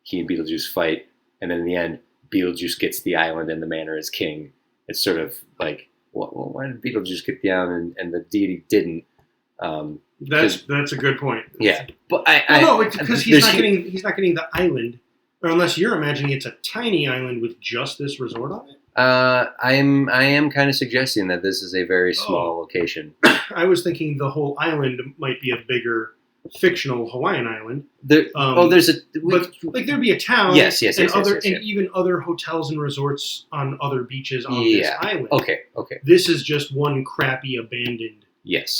he and Beetlejuice fight, and then in the end, Beetlejuice gets the island and the manor as king. It's sort of like, well, why did Beetlejuice get the island and the deity didn't? That's a good point. Yeah, but because he's not getting the island, or unless you're imagining it's a tiny island with just this resort on it. I am kind of suggesting that this is a very small location. I was thinking the whole island might be a bigger fictional Hawaiian island. There'd be a town. Yes, and even other hotels and resorts on other beaches on this island. Okay. This is just one crappy abandoned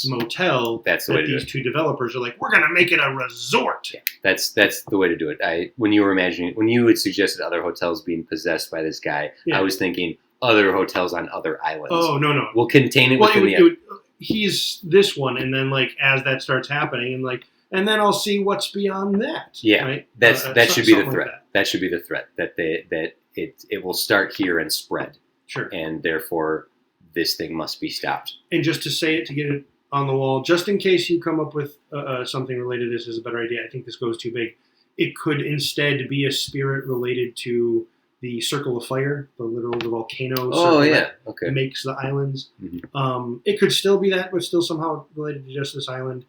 motel. That's the way to do it. These two developers are like, we're gonna make it a resort. Yeah, that's the way to do it. When you had suggested other hotels being possessed by this guy, I was thinking other hotels on other islands. Oh no. We'll contain it within the island. He's this one, and then as that starts happening, and then I'll see what's beyond that. Yeah, right? that should be the threat. Like that should be the threat that it will start here and spread. Sure. And therefore, this thing must be stopped. And just to say it, to get it on the wall, just in case you come up with something related to this is a better idea. I think this goes too big. It could instead be a spirit related to the Circle of Fire, the volcano that makes the islands. Mm-hmm. It could still be that, but still somehow related to just this island.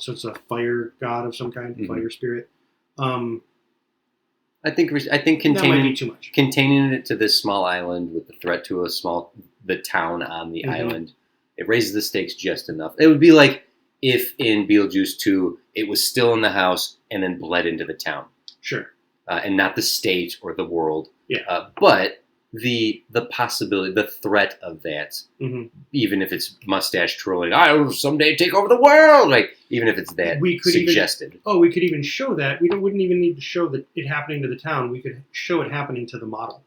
So it's a fire god of some kind, fire spirit. I think containing that might be too much. Containing it to this small island with the threat to the town on the island, it raises the stakes just enough. It would be like if in Beetlejuice 2, it was still in the house and then bled into the town. Sure. And not the state or the world. Yeah. But the possibility, the threat of that, even if it's mustache twirling, I will someday take over the world. Even if it's that suggested. We could even show that. Wouldn't even need to show it happening to the town. We could show it happening to the model.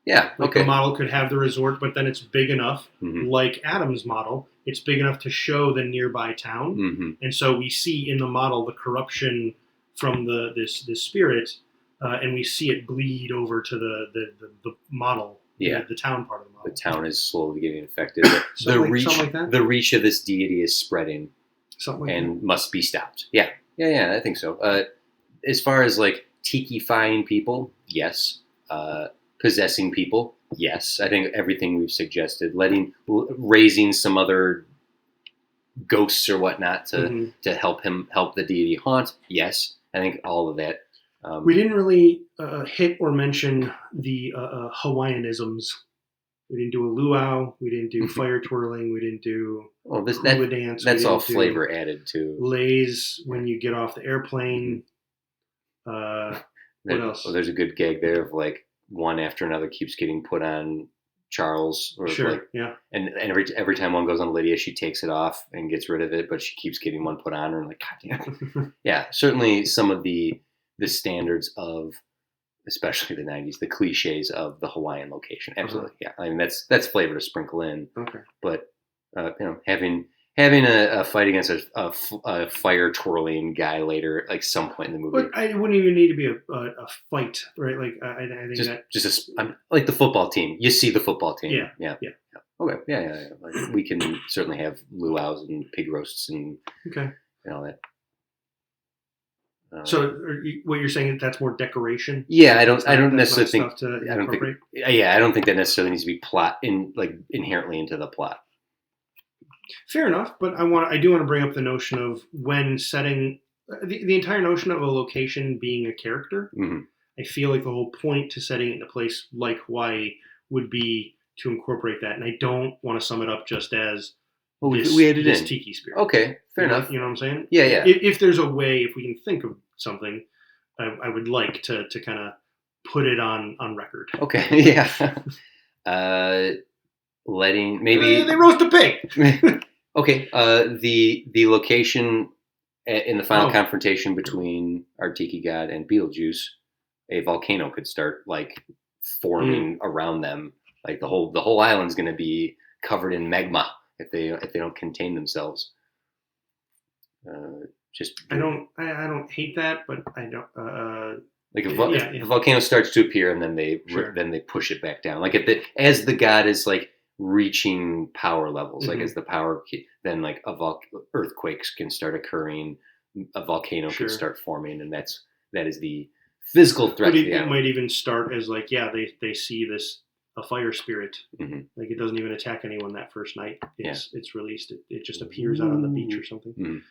Yeah. The model could have the resort, but then it's big enough, like Adam's model. It's big enough to show the nearby town, and so we see in the model the corruption from this spirit. And we see it bleed over to the model, the town part of the model. The town is slowly getting affected. The reach of this deity is spreading, must be stopped. Yeah, I think so. As far as tiki-fying people, yes. Possessing people, yes. I think everything we've suggested, raising some other ghosts or whatnot to help the deity haunt, yes. I think all of that. We didn't really hit or mention the Hawaiianisms. We didn't do a luau. We didn't do fire twirling. We didn't do hula dance. That's all flavor added to. Lays when you get off the airplane. What else? Well, there's a good gag there of one after another keeps getting put on Charles. Or And every time one goes on Lydia, she takes it off and gets rid of it, but she keeps getting one put on her. And God damn. Yeah, certainly some of the standards of, especially the 90s, the cliches of the Hawaiian location. Absolutely, yeah. I mean, that's flavor to sprinkle in. Okay. But having a fight against a fire twirling guy later, some point in the movie. But it wouldn't even need to be a fight, right? I think like the football team. You see the football team. Yeah. Okay. Yeah. We can certainly have luau's and pig roasts and all that. So what you're saying is that's more decoration? Yeah, I don't necessarily think. I don't think that necessarily needs to be inherently into the plot. Fair enough, but I do want to bring up the notion of when setting the entire notion of a location being a character. Mm-hmm. I feel like the whole point to setting it in a place like Hawaii would be to incorporate that, and I don't want to sum it up just as. We added this tiki spirit. Okay, fair enough. You know what I'm saying? Yeah. If there's a way, if we can think of something, I would like to kind of put it on record. Okay, yeah. Letting maybe they roast a pig. Okay. The location in the final confrontation between our tiki god and Beetlejuice, a volcano could start forming around them. Like the whole island's going to be covered in magma if they don't contain themselves. I don't hate that, but I don't. Like if a volcano starts to appear and then they push it back down. Like as the god is like reaching power levels, like as the power, then like earthquakes can start occurring, a volcano can start forming, and that is the physical threat. But it might even start as like they see a fire spirit, like it doesn't even attack anyone that first night. It's released. It just appears out on the beach or something.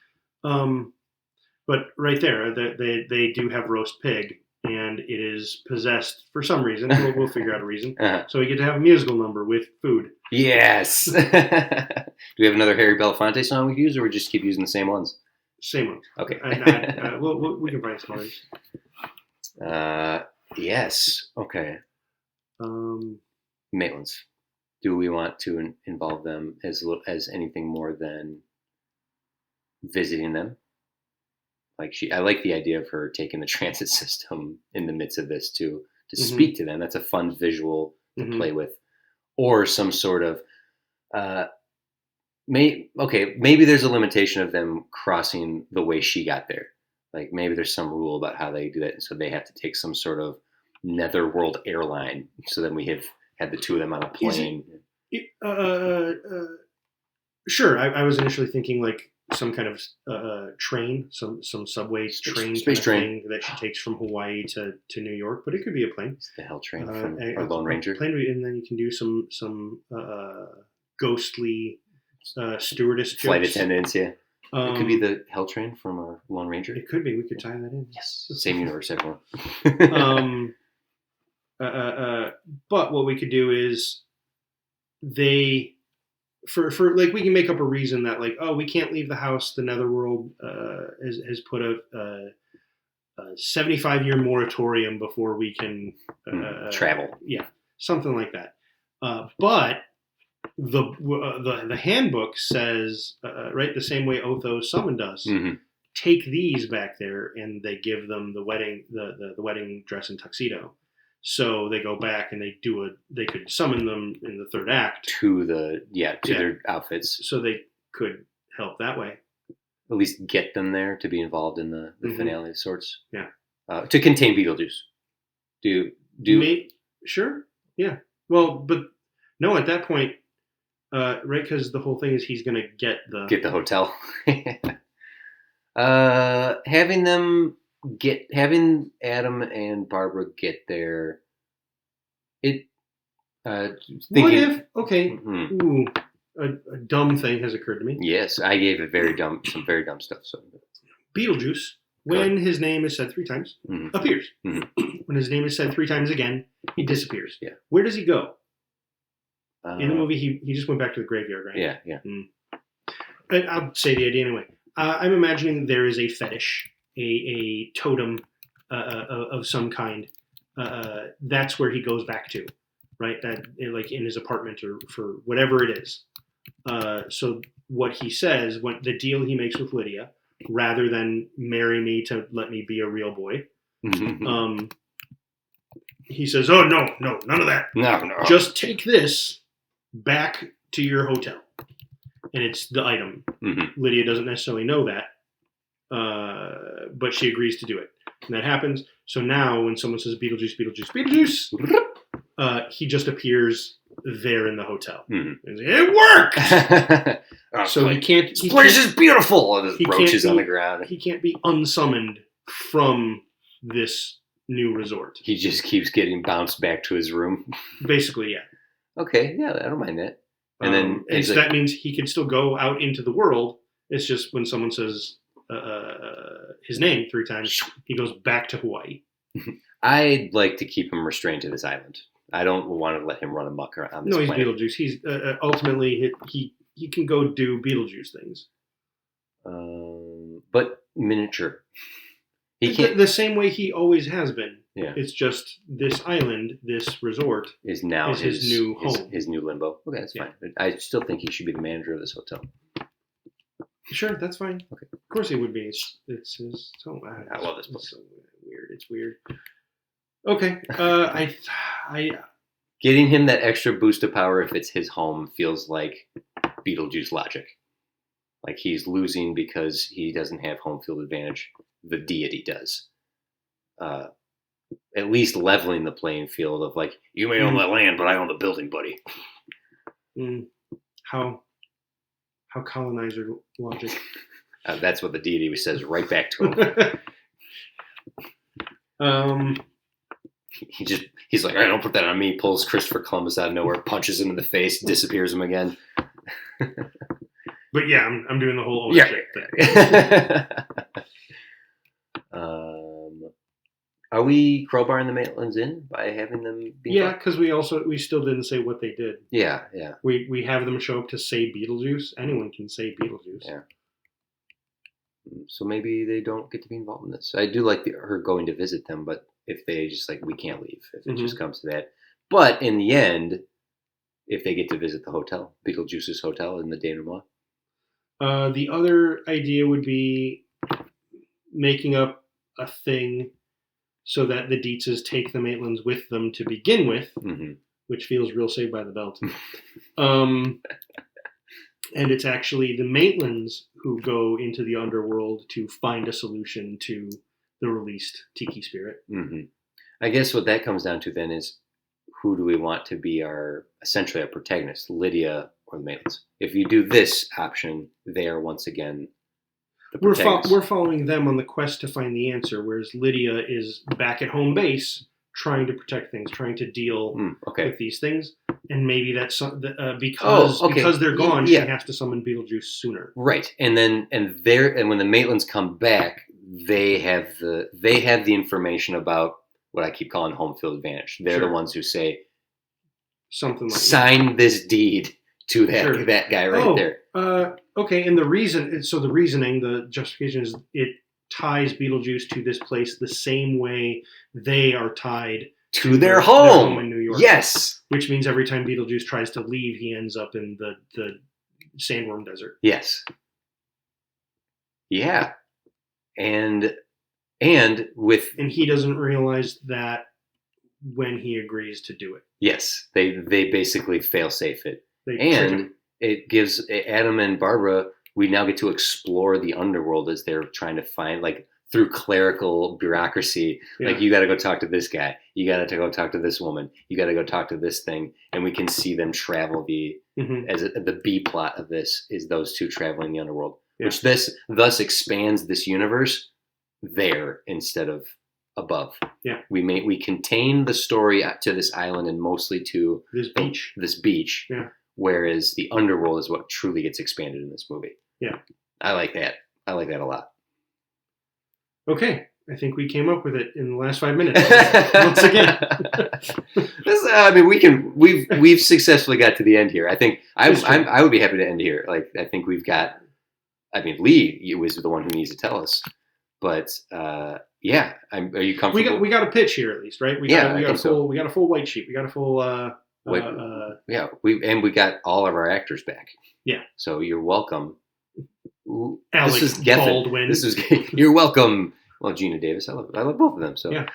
But right there, they do have roast pig, and it is possessed for some reason. We'll figure out a reason. So we get to have a musical number with food. Yes. Do we have another Harry Belafonte song we can use, or we just keep using the same ones? Same ones. Okay. We can find some others. Yes. Okay. Maitlands. Do we want to involve them as anything more than visiting them? Like I like the idea of her taking the transit system in the midst of this to speak to them. That's a fun visual to play with, or some sort of maybe there's a limitation of them crossing the way she got there. Like maybe there's some rule about how they do that, and so they have to take some sort of netherworld airline. So then we have had the two of them on a plane. Sure. I was initially thinking like some kind of train, some subway train, space train that she takes from Hawaii to New York, but it could be a plane. It's the Hell Train from our Lone Ranger. Plane, and then you can do some ghostly stewardess flight jokes. Attendants. Yeah, it could be the Hell Train from our Lone Ranger. It could be. We could tie that in. Yes, same universe, everyone. But what we could do is for like we can make up a reason that like, oh, we can't leave the house. The netherworld has put a 75-year moratorium before we can travel. Yeah, something like that. But the handbook says right the same way Otho's summon does. Take these back there, and they give them the wedding dress and tuxedo. So they go back and they could summon them in the third act to their outfits. So they could help that way. At least get them there to be involved in the finale of sorts. Yeah. To contain Beetlejuice. Sure. Yeah. Well, but no, at that point, right? Because the whole thing is he's going to get the hotel. Having Adam and Barbara get there. What if? Okay. Ooh, a dumb thing has occurred to me. Yes, I gave it some very dumb stuff. So Beetlejuice, when his name is said 3 times, appears. When his name is said 3 times again, he disappears. Yeah. Where does he go? In the movie, he just went back to the graveyard, right? Yeah, yeah. I'll say the idea anyway. I'm imagining there is a fetish, a totem of some kind. That's where he goes back to, right? That like in his apartment or for whatever it is. So what he says, when the deal he makes with Lydia, rather than marry me to let me be a real boy, he says, "Oh no, none of that. No. Just take this back to your hotel." And it's the item. Lydia doesn't necessarily know that, but she agrees to do it. And that happens. So now when someone says Beetlejuice, Beetlejuice, Beetlejuice, he just appears there in the hotel. It worked! So he can't... This place is beautiful! And his roach is on the ground. He can't be unsummoned from this new resort. He just keeps getting bounced back to his room. Basically, yeah. Okay, yeah, I don't mind that. And then that means he can still go out into the world. It's just when someone says his name 3 times, he goes back to Hawaii. I'd like to keep him restrained to this island. I don't want to let him run amok on this planet. No, he's Beetlejuice. He's ultimately he can go do Beetlejuice things. But miniature. He can't the same way he always has been. Yeah. It's just this island, this resort is now his new home. His new limbo. Okay, that's fine. I still think he should be the manager of this hotel. Sure, that's fine. Okay. Of course he would be. It's his home. I love this place. So weird. It's weird. Okay. Getting him that extra boost of power if it's his home feels like Beetlejuice logic. Like he's losing because he doesn't have home field advantage. The deity does. At least leveling the playing field of like, you may own the land, but I own the building, buddy. How colonizer logic. That's what the deity says right back to him. He's like, all right, don't put that on me. Pulls Christopher Columbus out of nowhere, punches him in the face, disappears him again. But yeah, I'm doing the whole ownership thing. Are we crowbarring the Maitlands in by having them be? Yeah, because we still didn't say what they did. Yeah. We have them show up to say Beetlejuice. Anyone can say Beetlejuice. Yeah. So maybe they don't get to be involved in this. I do like her going to visit them, but if they just like, we can't leave, if it just comes to that. But in the end, if they get to visit the hotel, Beetlejuice's hotel in the denouement. The other idea would be making up a thing so that the Deetzes take the Maitlands with them to begin with, which feels real Saved by the Bell to me. And it's actually the Maitlands who go into the underworld to find a solution to the released Tiki spirit. I guess what that comes down to then is, who do we want to be essentially our protagonist, Lydia or the Maitlands? If you do this option, they are once again the protagonists. We're following them on the quest to find the answer, whereas Lydia is back at home base trying to protect things, trying to deal with these things. And maybe that's because they're gone, she has to summon Beetlejuice sooner. Right. And when the Maitlands come back, they have the information about what I keep calling home field advantage. They're the ones who say something like sign this deed to that guy there. Okay, and the reasoning, the justification is it ties Beetlejuice to this place the same way they are tied to their home in New York. Yes. Which means every time Beetlejuice tries to leave, he ends up in the sandworm desert. Yes. Yeah. And he doesn't realize that when he agrees to do it. Yes. They basically fail safe it. It gives Adam and Barbara, we now get to explore the underworld as they're trying to find, like, through clerical bureaucracy, like, you got to go talk to this guy, you got to go talk to this woman, you got to go talk to this thing, and we can see them travel. The B plot of this is those two traveling the underworld, which thus expands this universe there instead of above. Yeah, we contain the story to this island and mostly to this beach. Yeah, whereas the underworld is what truly gets expanded in this movie. Yeah, I like that a lot. Okay, I think we came up with it in the last 5 minutes. Once again, we've successfully got to the end here. I think I would be happy to end here. Like, I think we've got. I mean, Lee was the one who needs to tell us, but are you comfortable? We got a pitch here at least, right? We got a full white sheet. We got a full. We got all of our actors back. Yeah. So you're welcome. Alec Baldwin. You're welcome. Well, Gina Davis. I love both of them. So,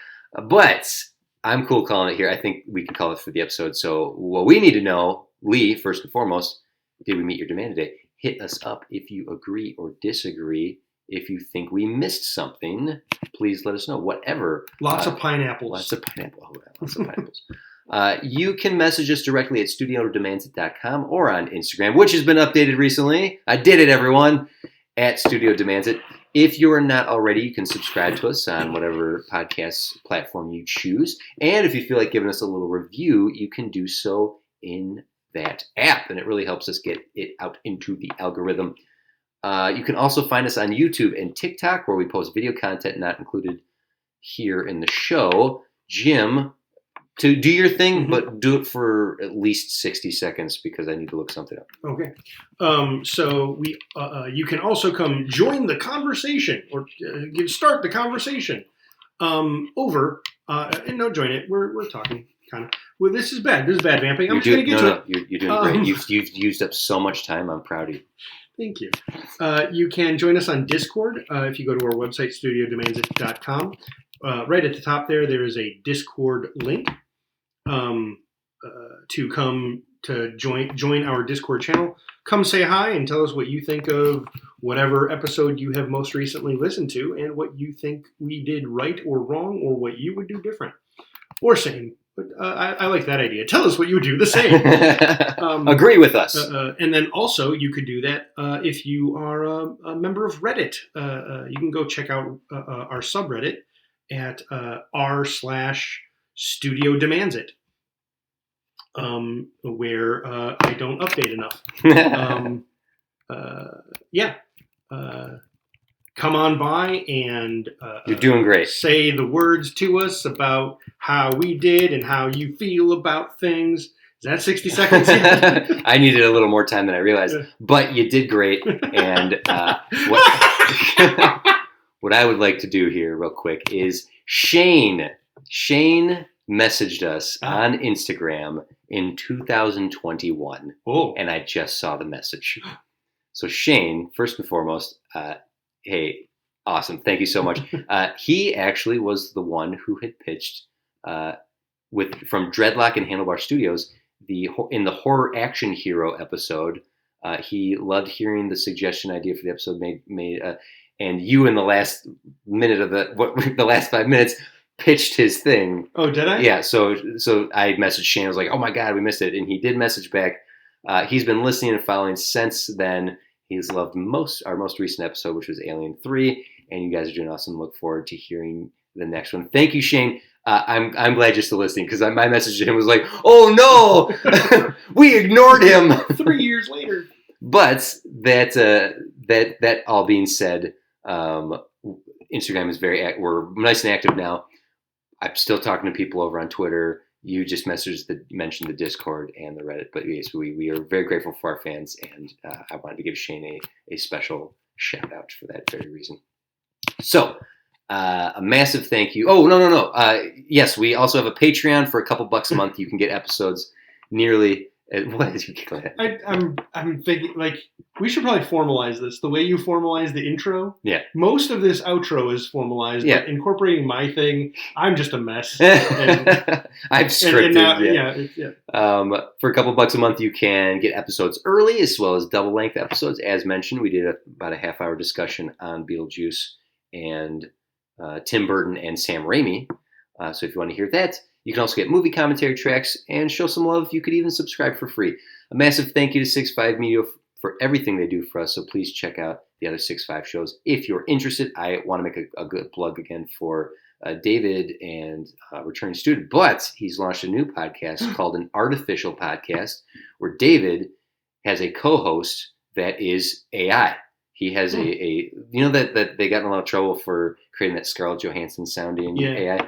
but I'm cool calling it here. I think we can call it for the episode. So what we need to know, Lee, first and foremost, did we meet your demand today? Hit us up if you agree or disagree. If you think we missed something, please let us know. Whatever. Lots of pineapples. Lots of pineapples. You can message us directly at studiodemands.com or on Instagram, which has been updated recently. I did it, everyone, at Studio Demands It. If you are not already, you can subscribe to us on whatever podcast platform you choose. And if you feel like giving us a little review, you can do so in that app, and it really helps us get it out into the algorithm. You can also find us on YouTube and TikTok, where we post video content not included here in the show. Jim, to do your thing, but do it for at least 60 seconds because I need to look something up. Okay. So you can also come join the conversation or start the conversation over. And no, join it. We're talking kind of. Well, this is bad. This is bad vamping. I'm just going to get to it. You're doing great. You've used up so much time. I'm proud of you. Thank you. You can join us on Discord if you go to our website, studiodemandsit.com. Right at the top there is a Discord link. to come to join our Discord channel. Come say hi and tell us what you think of whatever episode you have most recently listened to, and what you think we did right or wrong, or what you would do different or same. But I like that idea. Tell us what you would do the same. Agree with us. And then also you could do that if you are a member of Reddit. You can go check out our subreddit at r/Studio Demands It, where I don't update enough. Come on by and you're doing great. Say the words to us about how we did and how you feel about things. Is that 60 seconds? I needed a little more time than I realized, but you did great. And what I would like to do here real quick is Shane messaged us on Instagram in 2021. Oh. And I just saw the message. So Shane, first and foremost, hey, awesome. Thank you so much. He actually was the one who had pitched from Dreadlock and Handlebar Studios in the horror action hero episode. He loved hearing the suggestion idea for the episode made and you in the last minute of the last 5 minutes pitched his thing. Oh, did I? Yeah. So I messaged Shane. I was like, oh my God, we missed it. And he did message back. He's been listening and following since then. He's loved our most recent episode, which was Alien 3, and you guys are doing awesome. Look forward to hearing the next one. Thank you, Shane. I'm glad you're still listening, because my message to him was like, oh no, we ignored him. 3 years later. But that all being said, Instagram is we're nice and active now. I'm still talking to people over on Twitter. You just mentioned the Discord and the Reddit, but yes, we are very grateful for our fans, and I wanted to give Shane a special shout out for that very reason. So, a massive thank you. Oh, no. Yes, we also have a Patreon for a couple bucks a month. You can get episodes nearly. What is you giggling at? I'm thinking, like, we should probably formalize this. The way you formalize the intro. Yeah. Most of this outro is formalized. Yeah. But incorporating my thing, I'm just a mess. I've scripted. Yeah. For a couple bucks a month, you can get episodes early as well as double length episodes. As mentioned, we did about a half-hour discussion on Beetlejuice and Tim Burton and Sam Raimi. So if you want to hear that. You can also get movie commentary tracks and show some love. You could even subscribe for free. A massive thank you to 6'5 Media for everything they do for us. So please check out the other 6'5 shows if you're interested. I want to make a good plug again for David and returning student. But he's launched a new podcast called An Artificial Podcast, where David has a co-host that is AI. He has a that they got in a lot of trouble for creating that Scarlett Johansson sounding AI.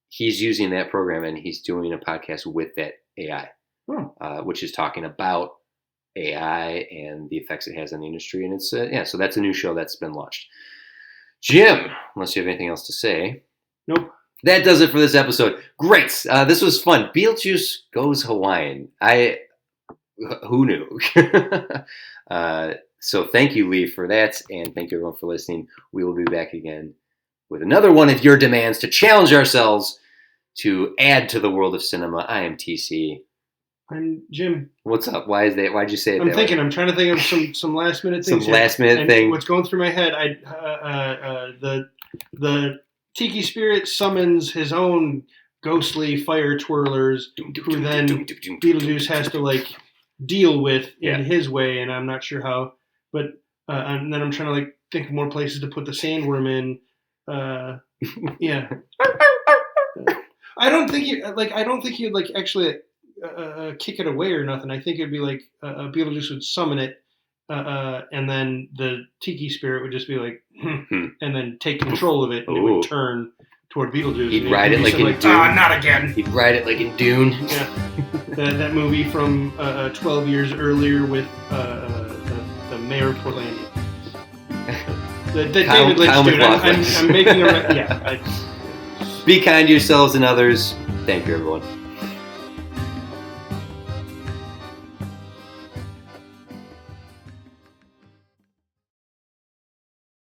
He's using that program, and he's doing a podcast with that AI, which is talking about AI and the effects it has on the industry. And it's so that's a new show that's been launched. Jim, unless you have anything else to say. Nope. That does it for this episode. Great. This was fun. Beetlejuice Goes Hawaiian. Who knew? So thank you, Lee, for that, and thank you everyone for listening. We will be back again with another one of your demands to challenge ourselves to add to the world of cinema. I am TC. I'm Jim. What's up? Why'd you say it I'm trying to think of some last minute things. Some last minute thing. What's going through my head? The Tiki Spirit summons his own ghostly fire twirlers, who then Beetlejuice has to deal with in his way, and I'm not sure how. But and then I'm trying to think of more places to put the sandworm in. I don't think you'd actually kick it away or nothing. I think it'd be Beetlejuice would summon it, and then the Tiki Spirit would just be and then take control of it, and it would turn toward Beetlejuice. He'd ride it like in Dune. Not again. He'd ride it like in Dune. Yeah, that movie from 12 years earlier with the mayor of Portlandia. The David Lynch dude. I'm making a... Be kind to yourselves and others. Thank you, everyone.